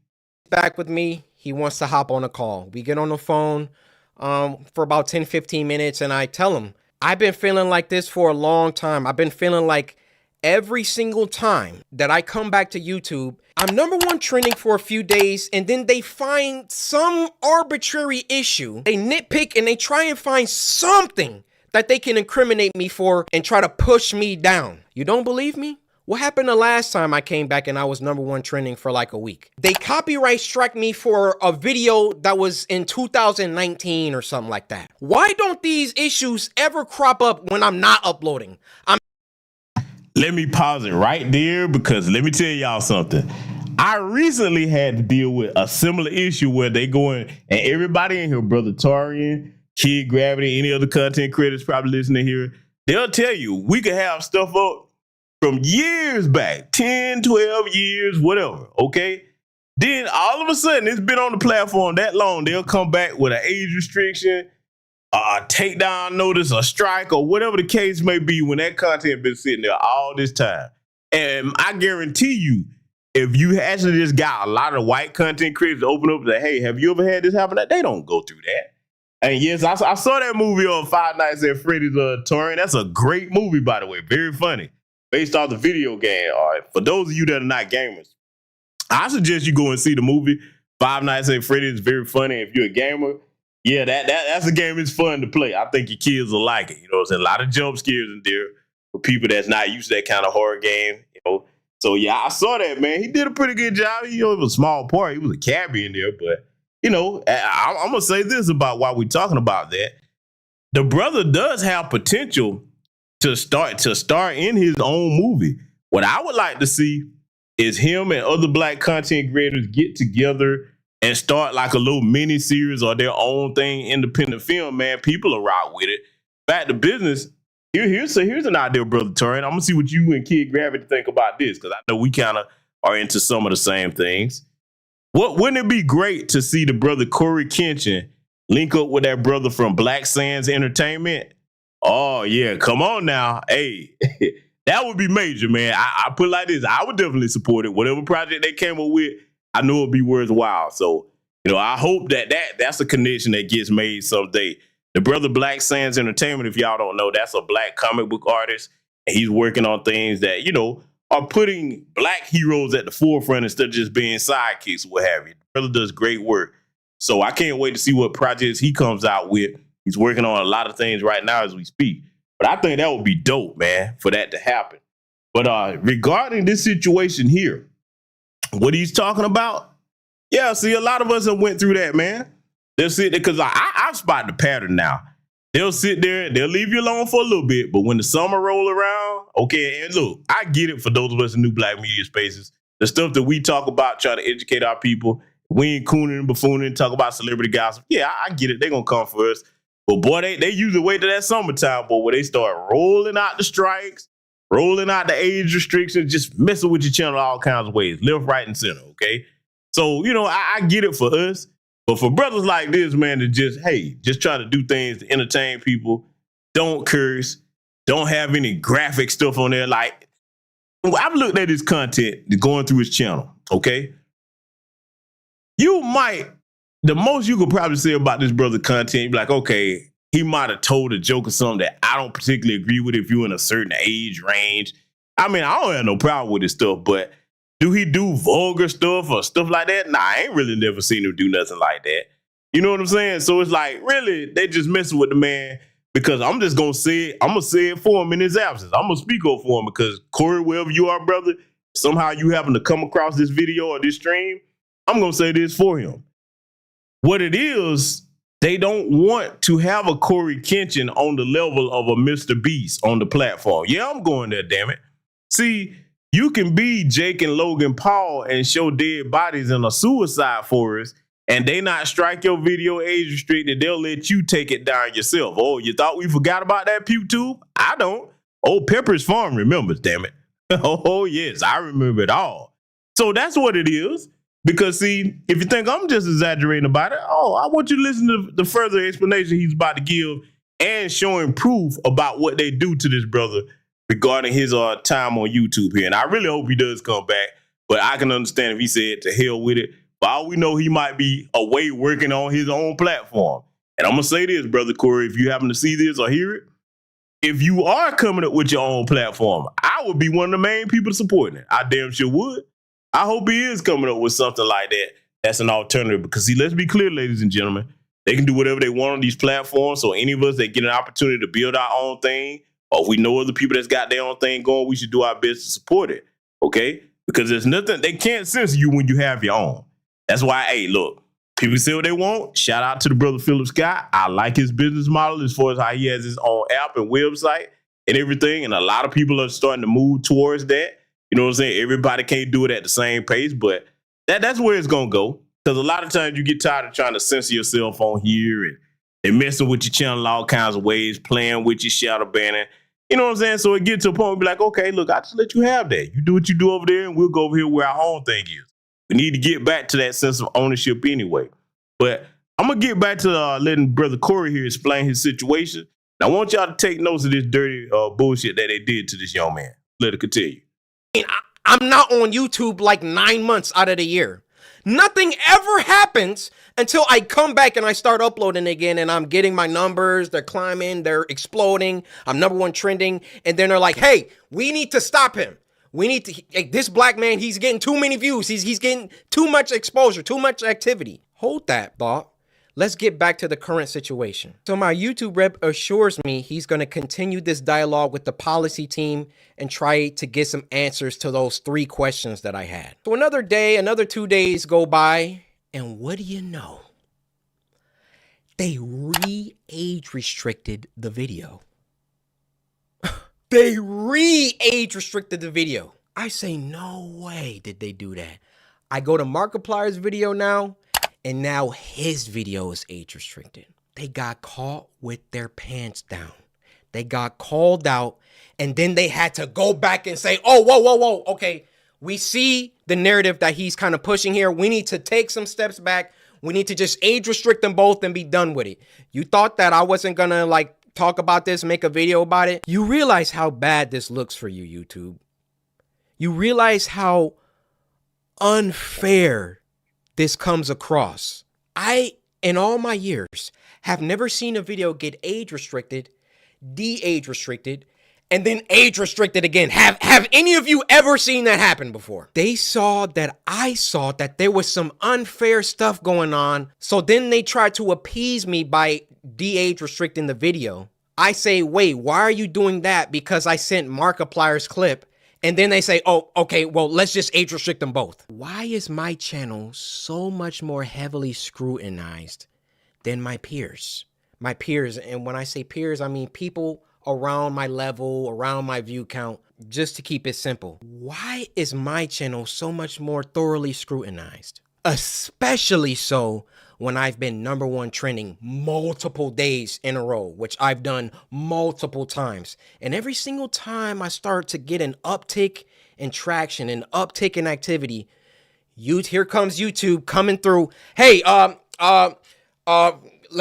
Back with me, he wants to hop on a call. We get on the phone for about 10, 15 minutes, and I tell him, I've been feeling like this for a long time. I've been feeling like every single time that I come back to YouTube, I'm #1 trending for a few days, and then they find some arbitrary issue. They nitpick and they try and find something that they can incriminate me for and try to push me down. You don't believe me? What happened the last time I came back and I was #1 trending for like a week? They copyright struck me for a video that was in 2019 or something like that. Why don't these issues ever crop up when I'm not uploading? Let me pause it right there because let me tell y'all something. I recently had to deal with a similar issue where they go in and everybody in here, Brother Tarian, Kid Gravity, any other content creators probably listening here, they'll tell you we could have stuff up from years back, 10, 12 years, whatever, okay? Then all of a sudden, it's been on the platform that long, they'll come back with an age restriction, a takedown notice, a strike, or whatever the case may be when that content been sitting there all this time. And I guarantee you, if you actually just got a lot of white content creators to open up and say, hey, have you ever had this happen? They don't go through that. And yes, I saw that movie on Five Nights at Freddy's Touring. That's a great movie, by the way. Very funny. Based off the video game. All right. For those of you that are not gamers, I suggest you go and see the movie. Five Nights at Freddy's is very funny. If you're a gamer, Yeah, that's a game it's fun to play. I think your kids will like it. You know, there's a lot of jump scares in there for people that's not used to that kind of horror game. You know, so yeah, I saw that, man. He did a pretty good job. You know, it was a small part. He was a cabbie in there, but you know, I'm gonna say this about why we're talking about that. The brother does have potential to star in his own movie. What I would like to see is him and other black content creators get together and start like a little mini series or their own thing, independent film, man. People will rock with it. Back to business. Here's an idea, Brother Torrent. I'm gonna see what you and Kid Gravity think about this, because I know we kind of are into some of the same things. Wouldn't it be great to see the brother Corey Kenshin link up with that brother from Black Sands Entertainment? Oh yeah, come on now. Hey, that would be major, man. I put it like this. I would definitely support it. Whatever project they came up with, I know it'd be worthwhile. So, you know, I hope that's a connection that gets made someday. The brother Black Sands Entertainment, if y'all don't know, that's a black comic book artist. And he's working on things that, you know, are putting black heroes at the forefront instead of just being sidekicks or what have you. The brother does great work. So I can't wait to see what projects he comes out with. He's working on a lot of things right now as we speak. But I think that would be dope, man, for that to happen. But regarding this situation here, what he's talking about, yeah, see, a lot of us have went through that, man. They'll sit there, because I've spotted the pattern now. They'll sit there, they'll leave you alone for a little bit, but when the summer roll around, okay, and look, I get it for those of us in new black media spaces, the stuff that we talk about, try to educate our people, we ain't cooning and buffooning, talk about celebrity gossip. Yeah, I get it. They're going to come for us. But boy, they usually wait till that summertime, boy, where they start rolling out the strikes, rolling out the age restrictions, just messing with your channel all kinds of ways, left, right, and center, okay? So, you know, I get it for us. But for brothers like this, man, to just try to do things to entertain people, don't curse, don't have any graphic stuff on there. Like, I've looked at his content going through his channel, okay? The most you could probably say about this brother content, you'd be like, okay, he might have told a joke or something that I don't particularly agree with if you're in a certain age range. I mean, I don't have no problem with his stuff, but do he do vulgar stuff or stuff like that? Nah, I ain't really never seen him do nothing like that. You know what I'm saying? So it's like, really, they just messing with the man, because I'm just going to say it. I'm going to say it for him in his absence. I'm going to speak up for him, because Corey, wherever you are, brother, somehow you happen to come across this video or this stream, I'm going to say this for him. What it is, they don't want to have a Corey Kenshin on the level of a Mr. Beast on the platform. Yeah, I'm going there, damn it. See, you can be Jake and Logan Paul and show dead bodies in a suicide forest, and they not strike your video age restricted. They'll let you take it down yourself. Oh, you thought we forgot about that, Puketube? I don't. Oh, Pepper's Farm remembers, damn it. Oh, yes, I remember it all. So that's what it is. Because, see, if you think I'm just exaggerating about it, I want you to listen to the further explanation he's about to give and showing proof about what they do to this brother regarding his time on YouTube here. And I really hope he does come back, but I can understand if he said to hell with it. For all we know, he might be away working on his own platform. And I'm going to say this, Brother Corey, if you happen to see this or hear it, if you are coming up with your own platform, I would be one of the main people supporting it. I damn sure would. I hope he is coming up with something like that. That's an alternative, because see, let's be clear, ladies and gentlemen, they can do whatever they want on these platforms. So any of us that get an opportunity to build our own thing, or if we know other people that's got their own thing going, we should do our best to support it. Okay? Because there's nothing, they can't censor you when you have your own. That's why, hey, look, people say what they want. Shout out to the brother Philip Scott. I like his business model as far as how he has his own app and website and everything. And a lot of people are starting to move towards that. You know what I'm saying? Everybody can't do it at the same pace, but that's where it's going to go. Because a lot of times you get tired of trying to censor yourself on here and messing with your channel all kinds of ways, playing with your shadow banning. You know what I'm saying? So it gets to a point where be like, okay, look, I just let you have that. You do what you do over there, and we'll go over here where our own thing is. We need to get back to that sense of ownership anyway. But I'm going to get back to letting Brother Corey here explain his situation. Now, I want y'all to take notes of this dirty bullshit that they did to this young man. Let it continue. I'm not on YouTube like 9 months out of the year. Nothing ever happens until I come back and I start uploading again, and I'm getting my numbers. They're climbing. They're exploding. I'm #1 trending. And then they're like, hey, we need to stop him. We need to, this black man, he's getting too many views. He's getting too much exposure, too much activity. Hold that thought. let's get back to the current situation. So my YouTube rep assures me he's going to continue this dialogue with the policy team and try to get some answers to those 3 questions that I had. So another day, another 2 days go by, and what do you know? They re-age restricted the video. They re-age restricted the video. I say, no way did they do that. I go to Markiplier's video now, and now his video is age restricted. They got caught with their pants down. They got called out, and then they had to go back and say, oh, whoa. Okay, we see the narrative that he's kind of pushing here. We need to take some steps back. We need to just age restrict them both and be done with it. You thought that I wasn't gonna like talk about this, make a video about it? You realize how bad this looks for you, YouTube. You realize how unfair this comes across. I, in all my years, have never seen a video get age restricted, de-age restricted, and then age restricted again. Have any of you ever seen that happen before? They saw that I saw that there was some unfair stuff going on. So then they tried to appease me by de-age restricting the video. I say, wait, why are you doing that? Because I sent Markiplier's clip. And then they say, oh, okay, well, let's just age restrict them both. Why is my channel so much more heavily scrutinized than my peers? My peers, and when I say peers, I mean people around my level, around my view count, just to keep it simple. Why is my channel so much more thoroughly scrutinized? Especially so when I've been #1 trending multiple days in a row, which I've done multiple times. And every single time I start to get an uptick in traction, an uptick in activity, here comes YouTube coming through. Hey, let's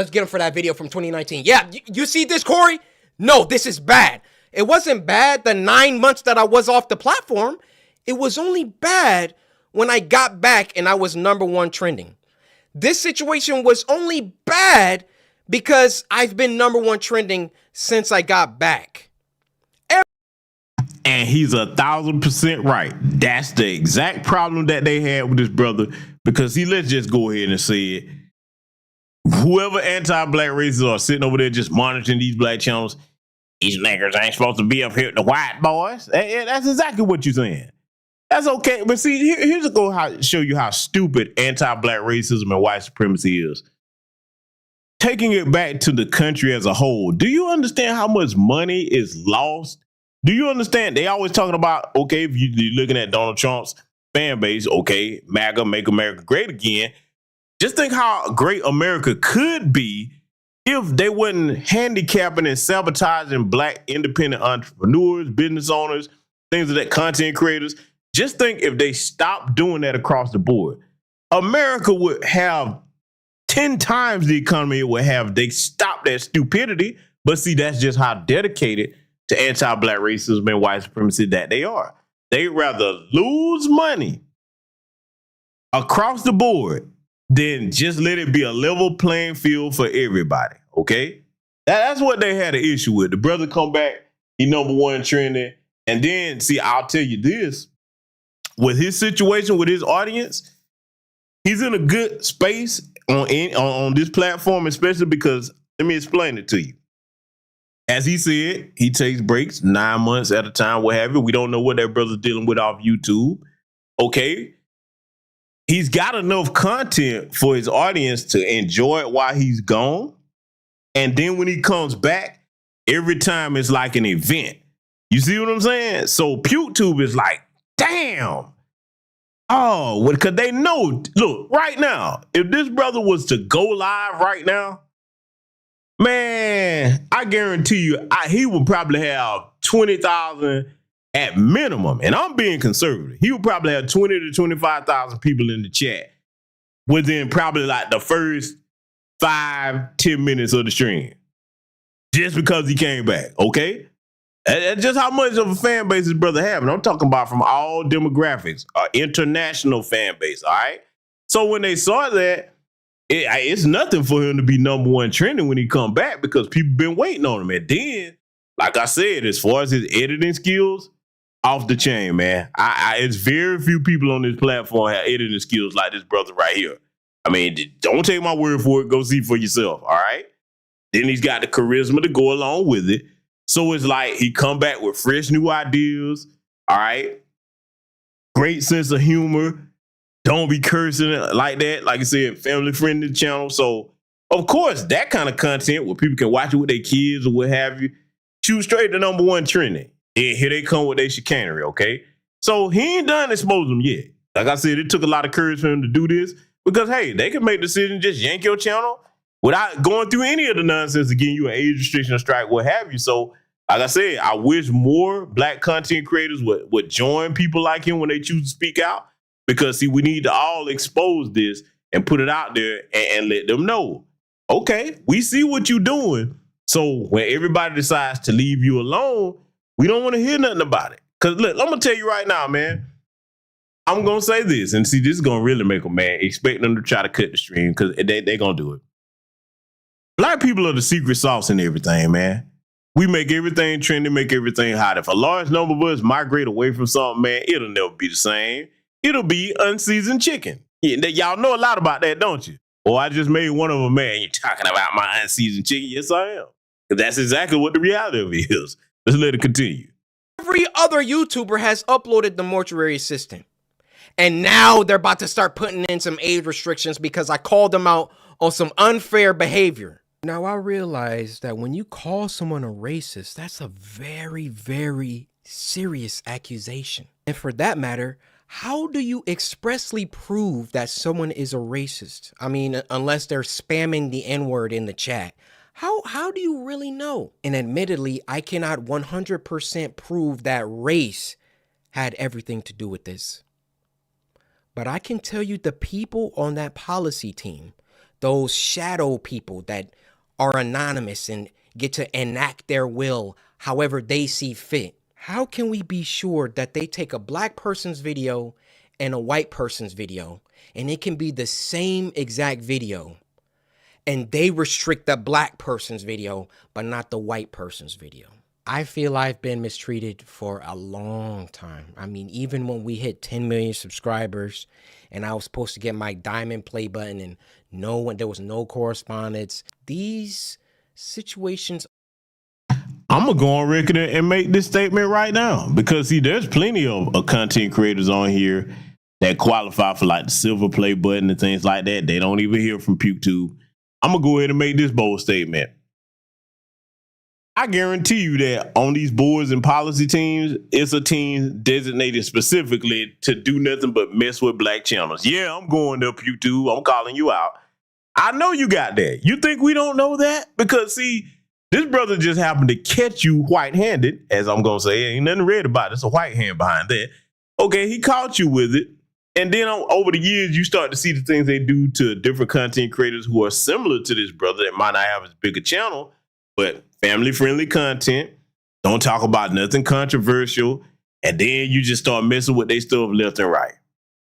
get him for that video from 2019. Yeah, you see this, Corey? No, this is bad. It wasn't bad the 9 months that I was off the platform. It was only bad when I got back and I was #1 trending. This situation was only bad because I've been #1 trending since I got back. And he's 1,000% right. That's the exact problem that they had with this brother. Because let's just go ahead and say it. Whoever anti-black racists are sitting over there just monitoring these black channels, these niggers ain't supposed to be up here with the white boys. That's exactly what you're saying. That's okay. But see, here's a go show you how stupid anti-black racism and white supremacy is. Taking it back to the country as a whole, do you understand how much money is lost? Do you understand? They always talking about, okay, if you're looking at Donald Trump's fan base, okay, MAGA, make America great again. Just think how great America could be if they wasn't handicapping and sabotaging black independent entrepreneurs, business owners, things of that, content creators. Just think if they stopped doing that across the board. America would have 10 times the economy it would have if they stopped that stupidity. But see, that's just how dedicated to anti-black racism and white supremacy that they are. They'd rather lose money across the board than just let it be a level playing field for everybody, okay? That's what they had an issue with. The brother come back, he #1 trending, and then, see, I'll tell you this. With his situation, with his audience, he's in a good space on this platform, especially because, let me explain it to you. As he said, he takes breaks 9 months at a time, what have you. We don't know what that brother's dealing with off YouTube. Okay. He's got enough content for his audience to enjoy it while he's gone. And then when he comes back, every time it's like an event. You see what I'm saying? So Puketube is like, damn. Oh, well, because they know, look, right now, if this brother was to go live right now, man, I guarantee you, he would probably have 20,000 at minimum. And I'm being conservative. He would probably have 20 to 25,000 people in the chat within probably like the first 5-10 minutes of the stream. Just because he came back, okay? That's just how much of a fan base his brother have. And I'm talking about from all demographics, international fan base, all right? So when they saw that, it's nothing for him to be #1 trending when he come back because people been waiting on him. And then, like I said, as far as his editing skills, off the chain, man. It's very few people on this platform have editing skills like this brother right here. I mean, don't take my word for it. Go see for yourself, all right? Then he's got the charisma to go along with it. So it's like he come back with fresh new ideas, all right? Great sense of humor. Don't be cursing like that. Like I said, family-friendly channel. So, of course, that kind of content where people can watch it with their kids or what have you, shoot straight to #1 trending. And here they come with their chicanery, okay? So he ain't done exposing them yet. Like I said, it took a lot of courage for him to do this because, hey, they can make the decision, just yank your channel without going through any of the nonsense of getting you an age restriction, a strike, what have you. So, like I said, I wish more black content creators would join people like him when they choose to speak out because, see, we need to all expose this and put it out there and let them know, okay, we see what you're doing. So when everybody decides to leave you alone, we don't want to hear nothing about it. Because, look, I'm going to tell you right now, man, I'm going to say this, and see, this is going to really make them mad. Expect them to try to cut the stream because they're going to do it. Black people are the secret sauce in everything, man. We make everything trendy, make everything hot. If a large number of us migrate away from something, man, it'll never be the same. It'll be unseasoned chicken. Yeah, y'all know a lot about that, don't you? Oh, I just made one of them, man. You're talking about my unseasoned chicken? Yes, I am. Because that's exactly what the reality of it is. Let's let it continue. Every other YouTuber has uploaded the mortuary assistant. And now they're about to start putting in some age restrictions because I called them out on some unfair behavior. Now, I realize that when you call someone a racist, that's a very, very serious accusation. And for that matter, how do you expressly prove that someone is a racist? I mean, unless they're spamming the N-word in the chat. How do you really know? And admittedly, I cannot 100% prove that race had everything to do with this. But I can tell you the people on that policy team, those shadow people that are anonymous and get to enact their will however they see fit. How can we be sure that they take a black person's video and a white person's video and it can be the same exact video and they restrict the black person's video but not the white person's video? I feel I've been mistreated for a long time. I mean, even when we hit 10 million subscribers and I was supposed to get my diamond play button and there was no correspondence. These situations. I'm going to go on record and make this statement right now because, see, there's plenty of content creators on here that qualify for like the silver play button and things like that. They don't even hear from Puketube. I'm going to go ahead and make this bold statement. I guarantee you that on these boards and policy teams, it's a team designated specifically to do nothing but mess with black channels. Yeah, I'm going to YouTube. I'm calling you out. I know you got that. You think we don't know that? Because, see, this brother just happened to catch you white-handed, as I'm going to say. Ain't nothing red about it. It's a white hand behind that. Okay, he caught you with it. And then over the years, you start to see the things they do to different content creators who are similar to this brother that might not have as big a channel, but family-friendly content, don't talk about nothing controversial, and then you just start messing with their stuff left and right.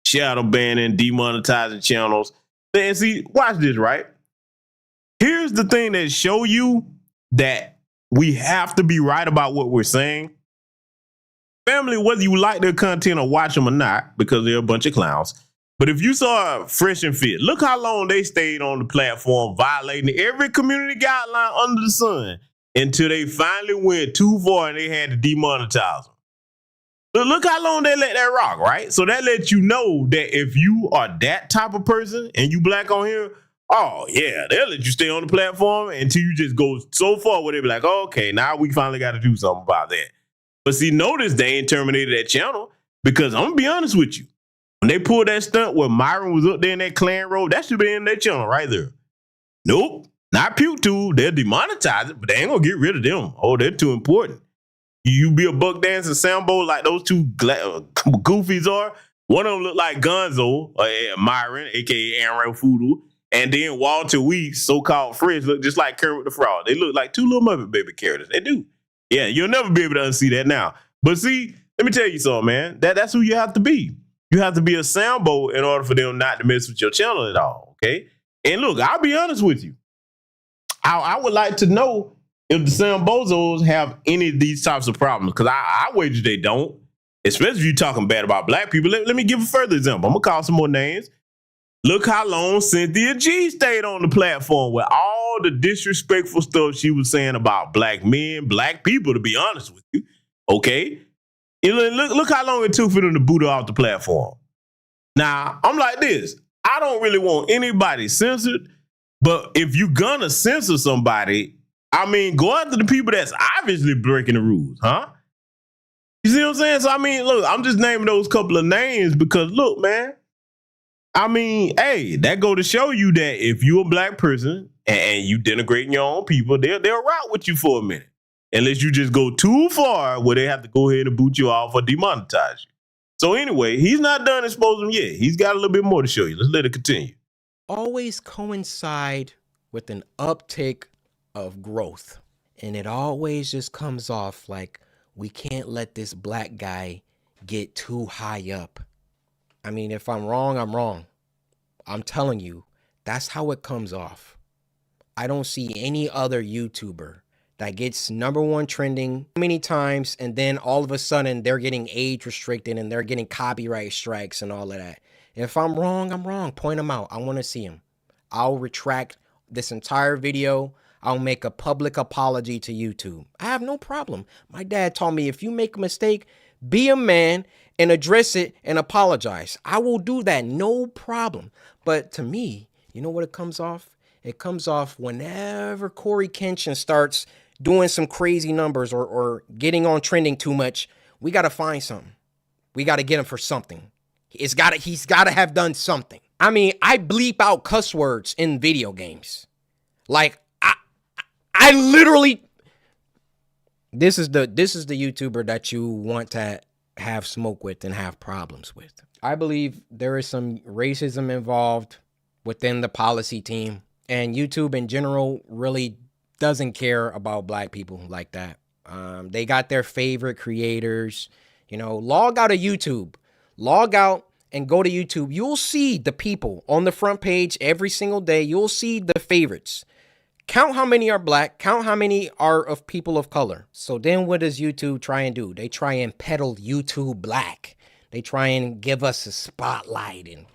Shadow banning, demonetizing channels. And see, watch this, right? Here's the thing that show you that we have to be right about what we're saying. Family, whether you like their content or watch them or not, because they're a bunch of clowns, but if you saw Fresh and Fit, look how long they stayed on the platform violating every community guideline under the sun until they finally went too far and they had to demonetize them. But look how long they let that rock, right? So that lets you know that if you are that type of person and you black on here, oh yeah, they'll let you stay on the platform until you just go so far where they be like, oh, okay, now we finally got to do something about that. But see, notice they ain't terminated that channel because I'm gonna be honest with you. When they pulled that stunt where Myron was up there in that clan road, that should be in their channel right there. Nope, not Puketube. They'll demonetize it, but they ain't gonna get rid of them. Oh, they're too important. You be a buck dancing Sambo like those two goofies are. One of them look like Gonzo, Myron, aka Aaron Foodle, and then Walter Weeks, so-called Fridge, look just like Kermit the Frog. They look like two little Muppet baby characters. They do. Yeah, you'll never be able to unsee that now. But see, let me tell you something, man. That's who you have to be. You have to be a Sambo in order for them not to mess with your channel at all, okay? And look, I'll be honest with you. I would like to know if the Sambozos have any of these types of problems, because I wager they don't, especially if you're talking bad about black people. Let me give a further example. I'm going to call some more names. Look how long Cynthia G stayed on the platform with all the disrespectful stuff she was saying about black men, black people, to be honest with you. Okay? And look how long it took for them to boot her off the platform. Now, I'm like this. I don't really want anybody censored, but if you gonna censor somebody, I mean, go after the people that's obviously breaking the rules, huh? You see what I'm saying? So, I mean, look, I'm just naming those couple of names because, look, man, I mean, hey, that go to show you that if you're a black person and you denigrating your own people, they'll route with you for a minute. Unless you just go too far where they have to go ahead and boot you off or demonetize you. So anyway, he's not done exposing them yet. He's got a little bit more to show you. Let's let it continue. Always coincide with an uptick of growth. And it always just comes off like we can't let this black guy get too high up. I mean, if I'm wrong, I'm wrong. I'm telling you, that's how it comes off. I don't see any other YouTuber that gets #1 trending many times, and then all of a sudden they're getting age restricted and they're getting copyright strikes and all of that. If I'm wrong, I'm wrong. Point them out. I want to see them. I'll retract this entire video. I'll make a public apology to YouTube. I have no problem. My dad taught me if you make a mistake, be a man and address it and apologize. I will do that, no problem. But to me, you know what it comes off? It comes off whenever Corey Kenshin starts doing some crazy numbers or getting on trending too much. We got to find something. We got to get him for something. He's got to have done something. I mean, I bleep out cuss words in video games. Like I literally, this is the YouTuber that you want to have smoke with and have problems with. I believe there is some racism involved within the policy team, and YouTube in general really doesn't care about black people like that. They got their favorite creators. You know, log out of YouTube. Log out and go to YouTube. You'll see the people on the front page every single day. You'll see the favorites. Count how many are black. Count how many are of people of color. So then what does YouTube try and do? They try and peddle YouTube black. They try and give us a spotlight. And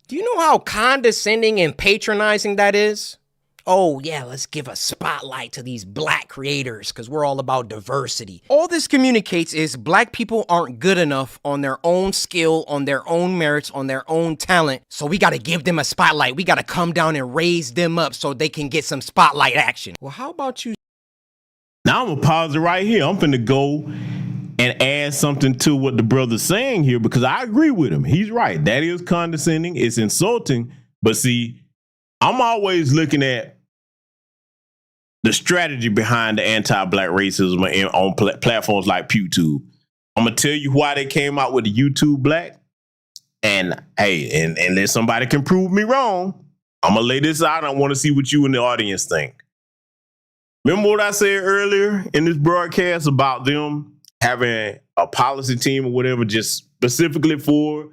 do you know how condescending and patronizing that is? Oh, yeah, let's give a spotlight to these black creators because we're all about diversity. All this communicates is black people aren't good enough on their own skill, on their own merits, on their own talent. So we got to give them a spotlight. We got to come down and raise them up so they can get some spotlight action. Well, how about you? Now I'm going to pause it right here. I'm finna go and add something to what the brother's saying here because I agree with him. He's right. That is condescending. It's insulting. But see, I'm always looking at the strategy behind the anti-black racism on platforms like Puketube. I'm going to tell you why they came out with the YouTube Black. And hey, and unless somebody can prove me wrong, I'm going to lay this out. I want to see what you and the audience think. Remember what I said earlier in this broadcast about them having a policy team or whatever just specifically for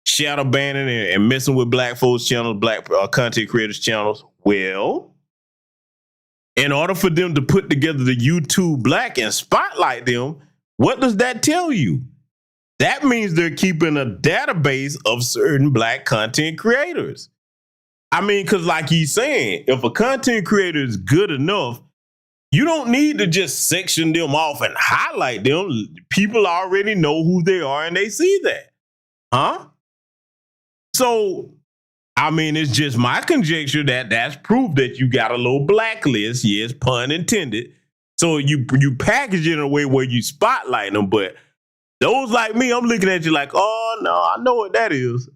shadow banning and messing with black folks channels, black content creators channels? Well, in order for them to put together the YouTube Black and spotlight them, what does that tell you? That means they're keeping a database of certain black content creators. I mean, because like he's saying, if a content creator is good enough, you don't need to just section them off and highlight them. People already know who they are and they see that. Huh? So, I mean, it's just my conjecture that that's proof that you got a little blacklist. Yes, pun intended. So you package it in a way where you spotlight them. But those like me, I'm looking at you like, oh, no, I know what that is.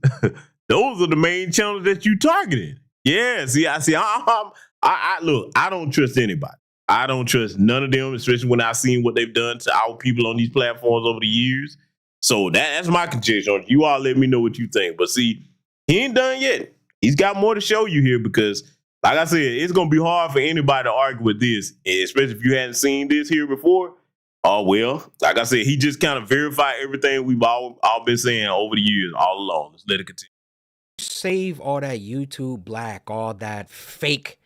Those are the main channels that you targeted. Yeah, see, I look, I don't trust anybody. I don't trust none of them, especially when I've seen what they've done to our people on these platforms over the years. So that's my conjecture. You all let me know what you think. But see, he ain't done yet. He's got more to show you here because, like I said, it's going to be hard for anybody to argue with this, especially if you hadn't seen this here before. Oh, well, like I said, he just kind of verified everything we've all been saying over the years all along. Let's let it continue. Save all that YouTube Black, all that fake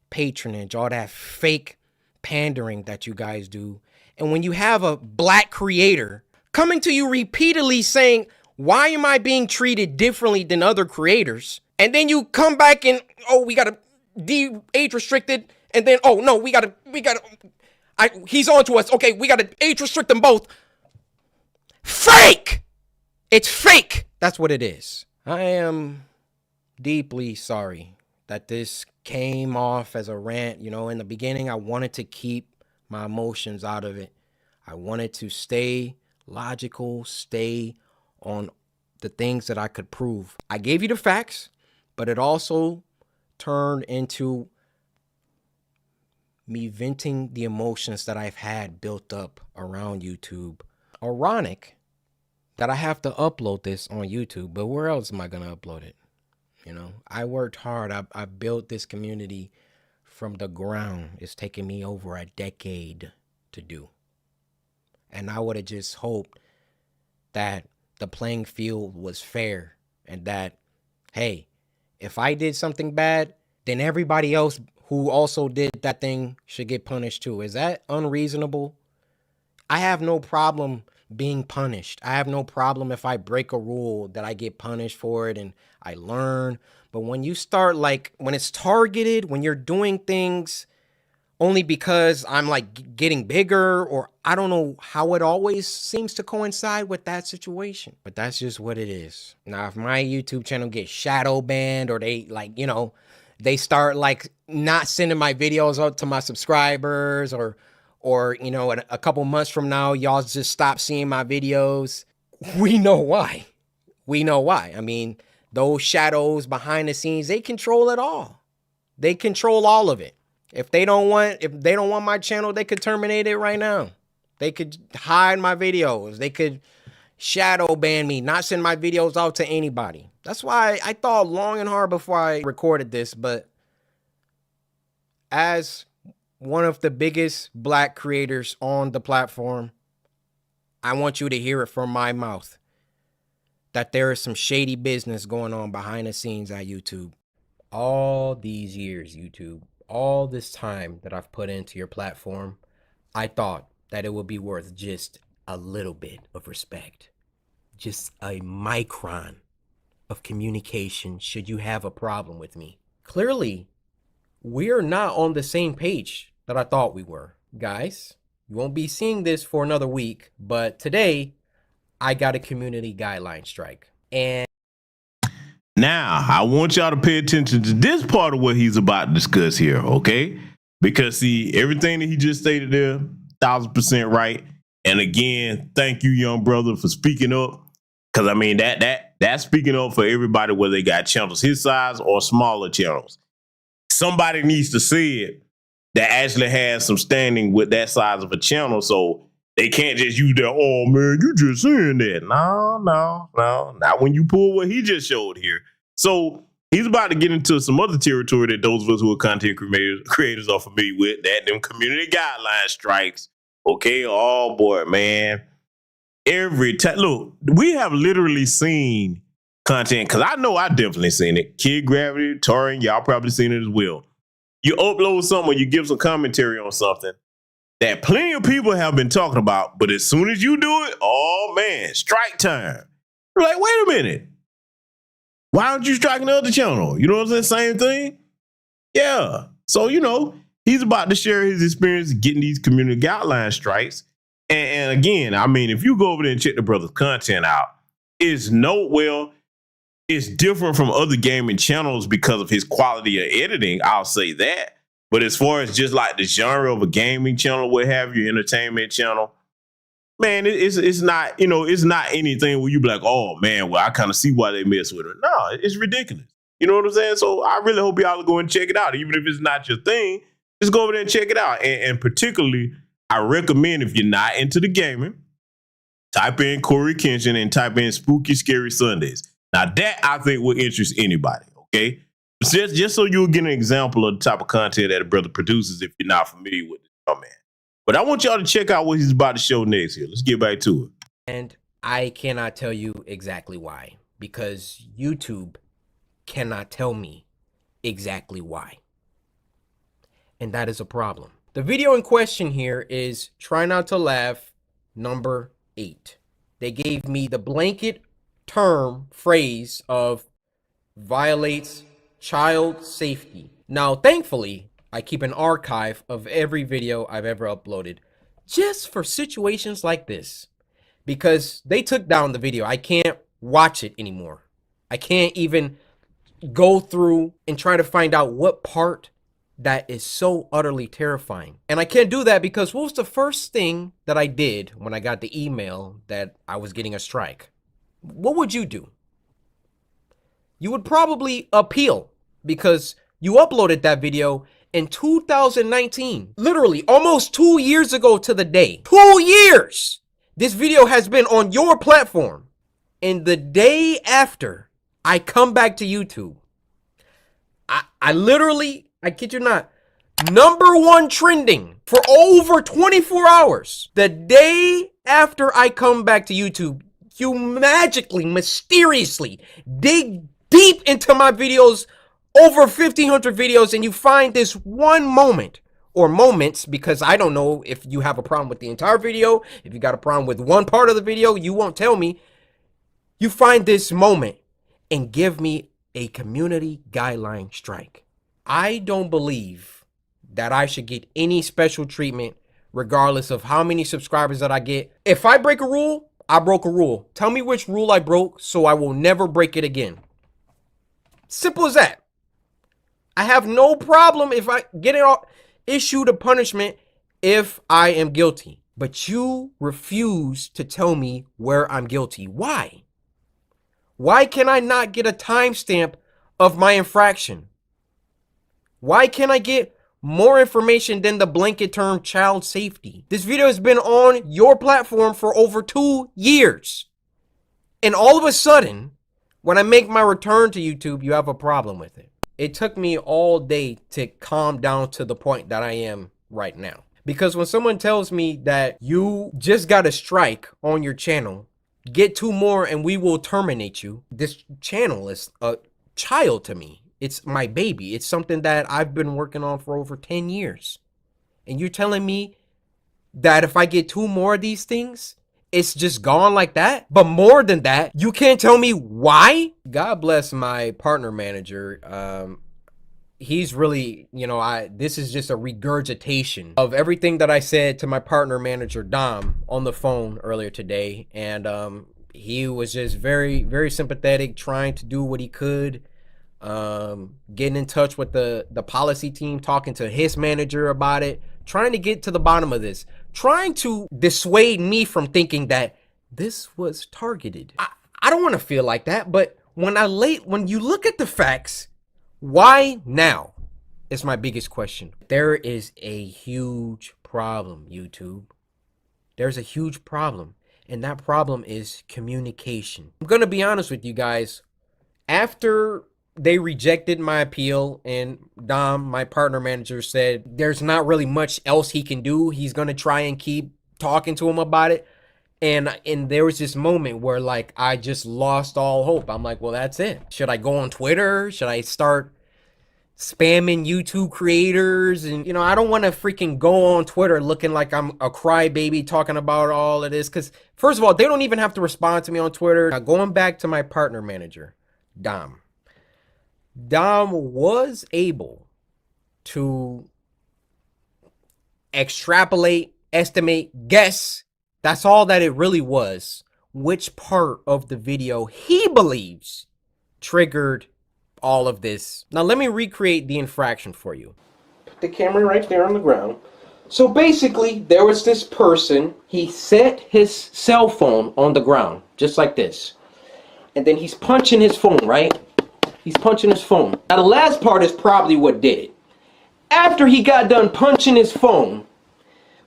patronage, all that fake pandering that you guys do. And when you have a black creator coming to you repeatedly saying, why am I being treated differently than other creators? And then you come back and, oh, we got to age restricted. And then, oh, no, he's on to us. Okay, we got to age restrict them both. Fake! It's fake. That's what it is. I am deeply sorry that this came off as a rant. You know, in the beginning, I wanted to keep my emotions out of it. I wanted to stay logical, stay on the things that I could prove. I gave you the facts, but it also turned into me venting the emotions that I've had built up around YouTube. Ironic that I have to upload this on YouTube, but where else am I going to upload it? You know, I worked hard. I built this community from the ground. It's taken me over a decade to do. And I would have just hoped that the playing field was fair and that, hey, if I did something bad, then everybody else who also did that thing should get punished too. Is that unreasonable? I have no problem being punished. I have no problem if I break a rule that I get punished for it and I learn. But when you start when it's targeted, when you're doing things only because I'm getting bigger, or I don't know how it always seems to coincide with that situation. But that's just what it is. Now, if my YouTube channel gets shadow banned or they they start not sending my videos out to my subscribers, or you know, in a couple months from now, y'all just stop seeing my videos. We know why. We know why. I mean, those shadows behind the scenes, they control it all. They control all of it. If they don't want my channel, they could terminate it right now. They could hide my videos. They could shadow ban me, not send my videos out to anybody. That's why I thought long and hard before I recorded this. But as one of the biggest black creators on the platform, I want you to hear it from my mouth that there is some shady business going on behind the scenes at YouTube. All these years, YouTube, all this time that I've put into your platform, I thought that it would be worth just a little bit of respect, just a micron of communication should you have a problem with me. Clearly, we're not on the same page that I thought we were. Guys, you won't be seeing this for another week, but today I got a community guideline strike. And now, I want y'all to pay attention to this part of what he's about to discuss here, okay? Because, see, everything that he just stated there, 1000% right. And again, thank you, young brother, for speaking up. Because, I mean, that's speaking up for everybody, whether they got channels his size or smaller channels. Somebody needs to say it that actually has some standing with that size of a channel, so they can't just use their, oh, man, you just saying that. No. Not when you pull what he just showed here. So he's about to get into some other territory that those of us who are content creators are familiar with, that them community guideline strikes. Okay, oh, boy, man. Every time, look, we have literally seen content, because I know I definitely seen it. Kid Gravity, Torin, y'all probably seen it as well. You upload something or you give some commentary on something that plenty of people have been talking about, but as soon as you do it, oh man, strike time. You're like, wait a minute. Why aren't you striking the other channel? You know what I'm saying? Same thing? Yeah. So, you know, he's about to share his experience getting these community guideline strikes. And again, I mean, if you go over there and check the brother's content out, it's different from other gaming channels because of his quality of editing. I'll say that. But as far as just like the genre of a gaming channel, what have you, entertainment channel, man, it's not, you know, it's not anything where you be like, oh man, well, I kind of see why they mess with it. No, it's ridiculous. You know what I'm saying? So I really hope y'all go and check it out. Even if it's not your thing, just go over there and check it out. And particularly, I recommend, if you're not into the gaming, type in Corey Kenshin and type in Spooky Scary Sundays. Now that I think will interest anybody, okay? Just so you'll get an example of the type of content that a brother produces if you're not familiar with it. Oh, man. But I want y'all to check out what he's about to show next here. Let's get back to it. And I cannot tell you exactly why, because YouTube cannot tell me exactly why. And that is a problem. The video in question here is Try Not to Laugh number 8. They gave me the blanket term phrase of violates child safety. Now, thankfully, I keep an archive of every video I've ever uploaded just for situations like this, because they took down the video. I can't watch it anymore. I can't even go through and try to find out what part that is so utterly terrifying. And I can't do that because what was the first thing that I did when I got the email that I was getting a strike? What would you do? You would probably appeal because you uploaded that video in 2019. Literally almost 2 years ago to the day. 2 years! This video has been on your platform. And the day after I come back to YouTube, I literally, I kid you not, #1 trending for over 24 hours. The day after I come back to YouTube, you magically, mysteriously dig deep into my videos, over 1,500 videos, and you find this one moment, or moments, because I don't know if you have a problem with the entire video. If you got a problem with one part of the video, you won't tell me. You find this moment and give me a community guideline strike. I don't believe that I should get any special treatment regardless of how many subscribers that I get. If I break a rule, I broke a rule. Tell me which rule I broke so I will never break it again. Simple as that. I have no problem if I get issued a punishment if I am guilty. But you refuse to tell me where I'm guilty. Why? Why can I not get a timestamp of my infraction? Why can't I get more information than the blanket term child safety? This video has been on your platform for over 2 years. And all of a sudden, when I make my return to YouTube, you have a problem with it. It took me all day to calm down to the point that I am right now. Because when someone tells me that you just got a strike on your channel, get 2 more and we will terminate you. This channel is a child to me. It's my baby. It's something that I've been working on for over 10 years. And you're telling me that if I get 2 more of these things, it's just gone like that? But more than that, you can't tell me why? God bless my partner manager. He's really, this is just a regurgitation of everything that I said to my partner manager, Dom, on the phone earlier today. And he was just very, very sympathetic, trying to do what he could. Getting in touch with the policy team, talking to his manager about it, trying to get to the bottom of this, trying to dissuade me from thinking that this was targeted. I don't want to feel like that, but when you look at the facts, why now is my biggest question. There is a huge problem, YouTube. There's a huge problem, and that problem is communication. I'm gonna be honest with you guys. After they rejected my appeal and Dom, my partner manager, said there's not really much else he can do, he's gonna try and keep talking to him about it. And there was this moment where like I just lost all hope. I'm like, well, that's it. Should I go on Twitter? Should I start spamming YouTube creators? And I don't want to freaking go on Twitter looking like I'm a crybaby talking about all of this, because first of all, they don't even have to respond to me on Twitter. Now, going back to my partner manager, Dom was able to extrapolate, estimate, guess, that's all that it really was, which part of the video he believes triggered all of this. Now let me recreate the infraction for you. Put the camera right there on the ground. So basically, there was this person, he set his cell phone on the ground, just like this. And then he's punching his phone, right? He's punching his phone. Now the last part is probably what did it. After he got done punching his phone,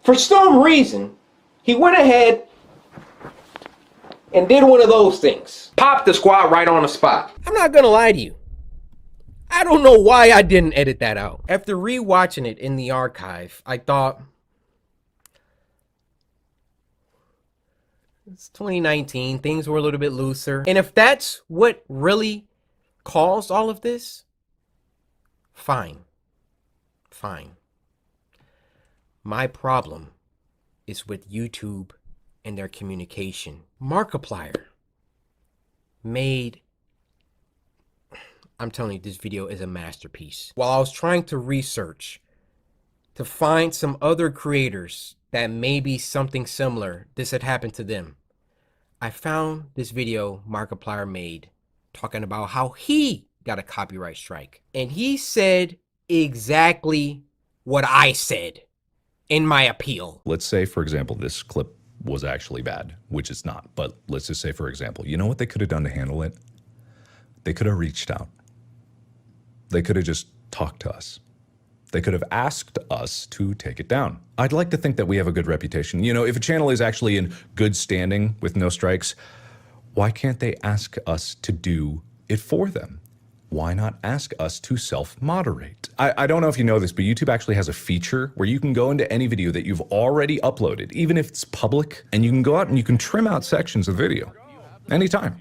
for some reason, he went ahead and did one of those things. Popped the squad right on the spot. I'm not gonna lie to you. I don't know why I didn't edit that out. After rewatching it in the archive, I thought, it's 2019, things were a little bit looser. And if that's what really caused all of this, fine. Fine. My problem is with YouTube and their communication. Markiplier made I'm telling you, this video is a masterpiece. While I was trying to research to find some other creators that maybe something similar this had happened to them, I found this video Markiplier made talking about how he got a copyright strike. And he said exactly what I said in my appeal. Let's say, for example, this clip was actually bad, which it's not. But let's just say, for example, you know what they could have done to handle it? They could have reached out. They could have just talked to us. They could have asked us to take it down. I'd like to think that we have a good reputation. You know, if a channel is actually in good standing with no strikes, why can't they ask us to do it for them? Why not ask us to self-moderate? I don't know if you know this, but YouTube actually has a feature where you can go into any video that you've already uploaded, even if it's public, and you can go out and you can trim out sections of the video anytime.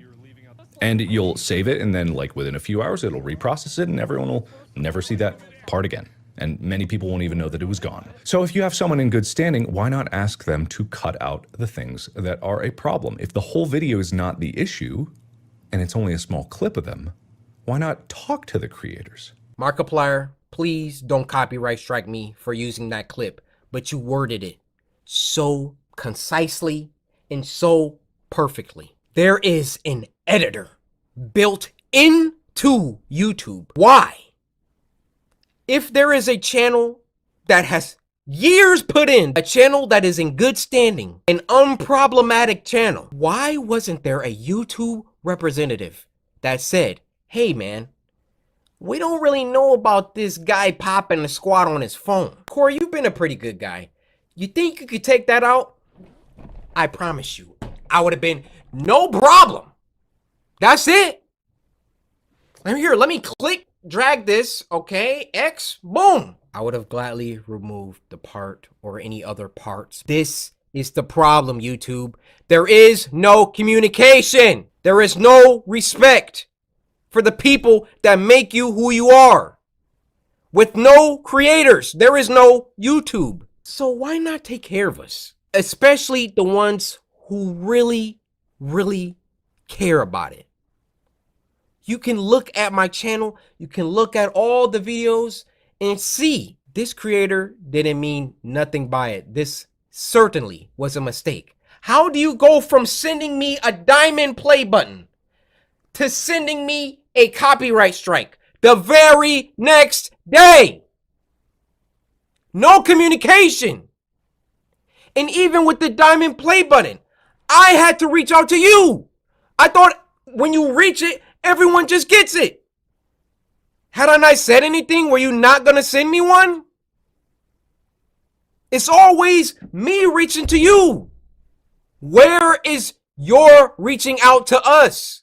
And you'll save it, and then like within a few hours, it'll reprocess it, and everyone will never see that part again. And many people won't even know that it was gone. So if you have someone in good standing, why not ask them to cut out the things that are a problem? If the whole video is not the issue, and it's only a small clip of them, why not talk to the creators? Markiplier, please don't copyright strike me for using that clip, but you worded it so concisely and so perfectly. There is an editor built into YouTube. Why? If there is a channel that has years put in, a channel that is in good standing, an unproblematic channel, why wasn't there a YouTube representative that said, hey man, we don't really know about this guy popping the squad on his phone. Corey, you've been a pretty good guy. You think you could take that out? I promise you, I would have been no problem. That's it. Let me click, drag this, okay, X, boom. I would have gladly removed the part or any other parts. This is the problem, YouTube. There is no communication. There is no respect for the people that make you who you are. With no creators, there is no YouTube. So why not take care of us? Especially the ones who really, really care about it. You can look at my channel, you can look at all the videos and see this creator didn't mean nothing by it. This certainly was a mistake. How do you go from sending me a diamond play button to sending me a copyright strike the very next day? No communication. And even with the diamond play button, I had to reach out to you. I thought when you reach it, everyone just gets it. Had I not said anything, were you not going to send me one? It's always me reaching to you. Where is your reaching out to us?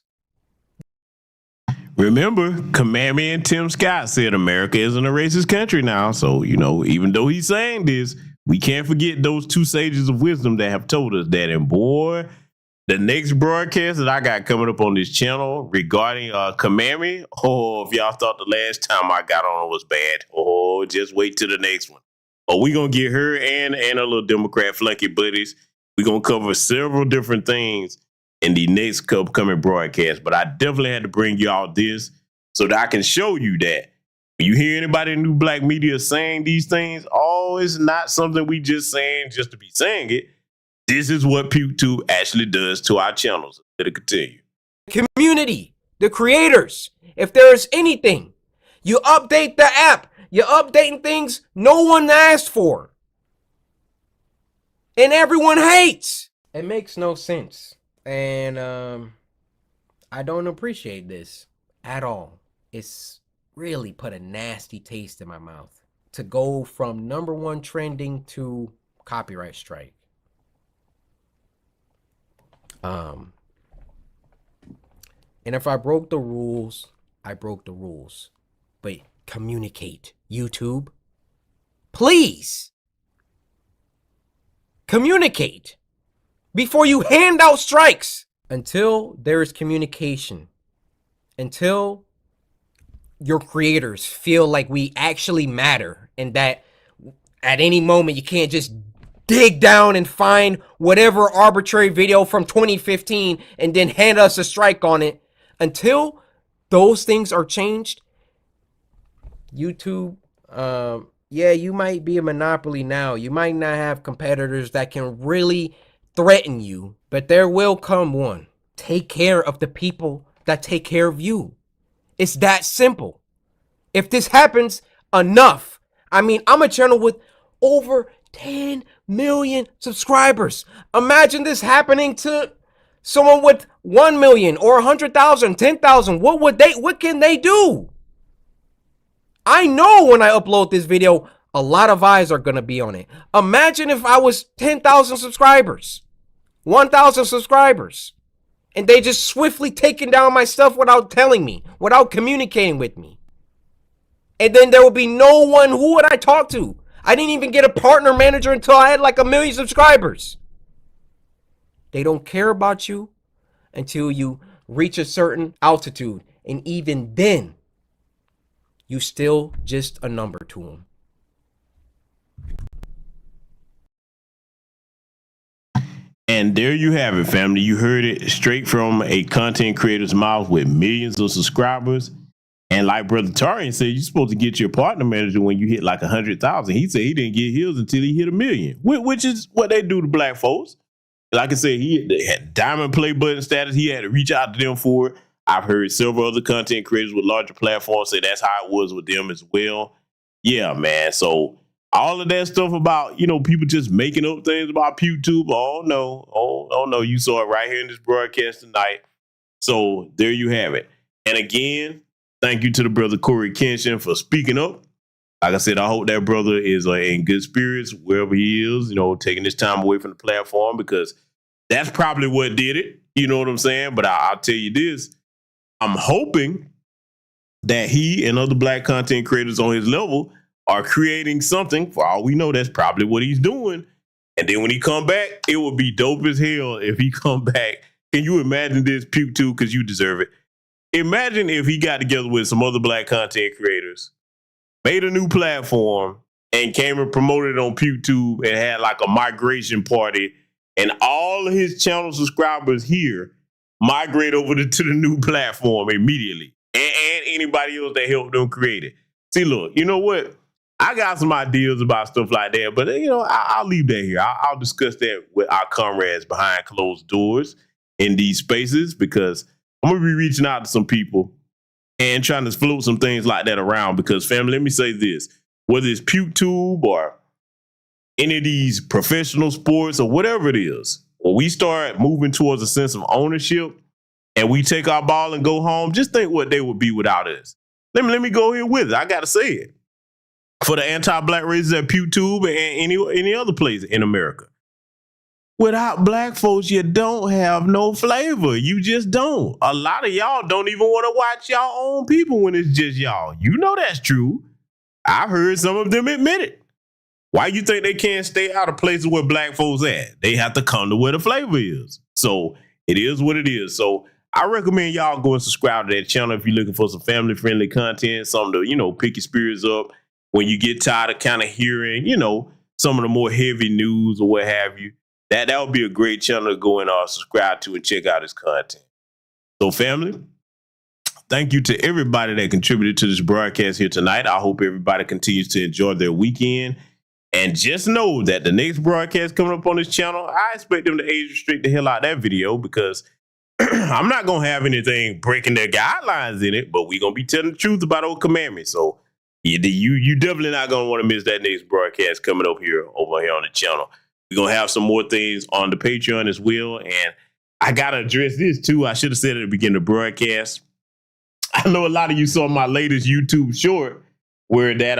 Remember, Commandment and Tim Scott said America isn't a racist country now. So, you know, even though he's saying this, we can't forget those two sages of wisdom that have told us that. And boy, the next broadcast that I got coming up on this channel regarding Commandment, if y'all thought the last time I got on was bad, just wait till the next one. We're going to get her and a little Democrat flunky buddies. We're going to cover several different things in the next upcoming broadcast. But I definitely had to bring y'all this so that I can show you that when you hear anybody in new black media saying these things, it's not something we just saying just to be saying it. This is what Puketube actually does to our channels. Let it continue. Community, the creators, if there's anything, you update the app. You're updating things no one asked for. And everyone hates. It makes no sense. And I don't appreciate this at all. It's really put a nasty taste in my mouth to go from #1 trending to copyright strike. And if I broke the rules, I broke the rules. But communicate, YouTube. Please. Communicate before you hand out strikes. Until there is communication, until your creators feel like we actually matter and that at any moment you can't just dig down and find whatever arbitrary video from 2015 and then hand us a strike on it. Until those things are changed, YouTube, yeah, you might be a monopoly now. You might not have competitors that can really threaten you, but there will come one. Take care of the people that take care of you. It's that simple. If this happens enough, I mean, I'm a channel with over 10 million subscribers. Imagine this happening to someone with 1 million or 100,000, 10,000. What can they do? I know when I upload this video, a lot of eyes are going to be on it. Imagine if I was 10,000 subscribers, 1,000 subscribers, and they just swiftly taking down my stuff without telling me, without communicating with me. And then there would be no one. Who would I talk to? I didn't even get a partner manager until I had like 1 million subscribers. They don't care about you until you reach a certain altitude. And even then, you still just a number to them. And there you have it, family. You heard it straight from a content creator's mouth with millions of subscribers. And like Brother Tarian said, you're supposed to get your partner manager when you hit like 100,000. He said he didn't get his until he hit 1 million, which is what they do to black folks. Like I said, he had diamond play button status. He had to reach out to them for it. I've heard several other content creators with larger platforms say that's how it was with them as well. Yeah, man. So all of that stuff about, you know, people just making up things about Puketube. Oh, no. Oh, no. You saw it right here in this broadcast tonight. So there you have it. And again, thank you to the brother Corey Kenshin for speaking up. Like I said, I hope that brother is in good spirits wherever he is, you know, taking this time away from the platform, because that's probably what did it. You know what I'm saying? But I'll tell you this. I'm hoping that he and other black content creators on his level are creating something. For all we know, that's probably what he's doing. And then when he come back, it would be dope as hell if he come back. Can you imagine this, Puketube? Because you deserve it. Imagine if he got together with some other black content creators, made a new platform, and came and promoted it on Puketube and had like a migration party, and all of his channel subscribers here migrate over to the new platform immediately, and anybody else that helped them create it. See, look, you know what? I got some ideas about stuff like that, but you know, I'll leave that here. I'll discuss that with our comrades behind closed doors in these spaces, because I'm gonna be reaching out to some people and trying to float some things like that around. Because, family, let me say this: whether it's Puketube or any of these professional sports or whatever it is, when we start moving towards a sense of ownership and we take our ball and go home, just think what they would be without us. Let me go here with it. I gotta say it. For the anti-black races at Puketube and any other place in America. Without black folks, you don't have no flavor. You just don't. A lot of y'all don't even want to watch y'all own people when it's just y'all. You know that's true. I've heard some of them admit it. Why you think they can't stay out of places where black folks at? They have to come to where the flavor is. So it is what it is. So I recommend y'all go and subscribe to that channel if you're looking for some family-friendly content, something to, you know, pick your spirits up when you get tired of kind of hearing, you know, some of the more heavy news or what have you. That would be a great channel to go and subscribe to and check out his content. So, family, thank you to everybody that contributed to this broadcast here tonight. I hope everybody continues to enjoy their weekend. And just know that the next broadcast coming up on this channel, I expect them to age restrict the hell out of that video, because I'm not going to have anything breaking their guidelines in it, but we're going to be telling the truth about old commandments. So you definitely not going to want to miss that next broadcast coming up here over here on the channel. We're going to have some more things on the Patreon as well. And I got to address this too. I should have said at the beginning of the broadcast. I know a lot of you saw my latest YouTube short where that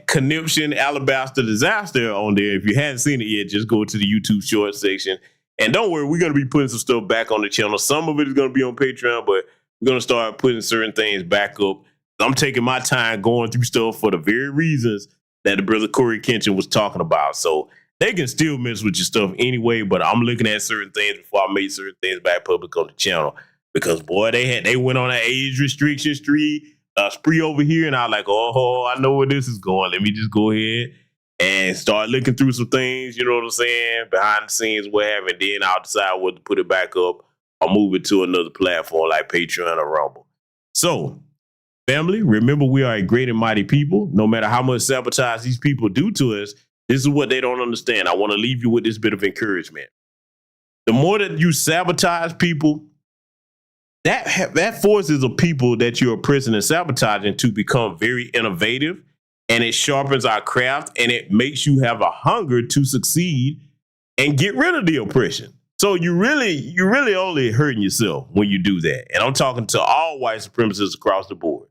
conniption alabaster disaster on there. If you haven't seen it yet, just go to the YouTube short section. And don't worry, we're going to be putting some stuff back on the channel. Some of it is going to be on Patreon, but we're going to start putting certain things back up. I'm taking my time going through stuff for the very reasons that the brother Corey Kenshin was talking about. So they can still mess with your stuff anyway, but I'm looking at certain things before I make certain things back public on the channel. Because, boy, they went on an age restriction spree over here, and I was like, oh, I know where this is going. Let me just go ahead and start looking through some things, you know what I'm saying, behind the scenes, what have you, and then I'll decide whether to put it back up or move it to another platform like Patreon or Rumble. So, family, remember we are a great and mighty people. No matter how much sabotage these people do to us, this is what they don't understand. I want to leave you with this bit of encouragement. The more that you sabotage people, that forces the people that you're oppressing and sabotaging to become very innovative, and it sharpens our craft, and it makes you have a hunger to succeed and get rid of the oppression. So you're really only hurting yourself when you do that. And I'm talking to all white supremacists across the board.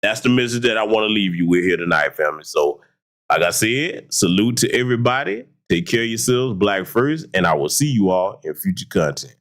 That's the message that I want to leave you with here tonight, family. So, like I said, salute to everybody. Take care of yourselves, Black first, and I will see you all in future content.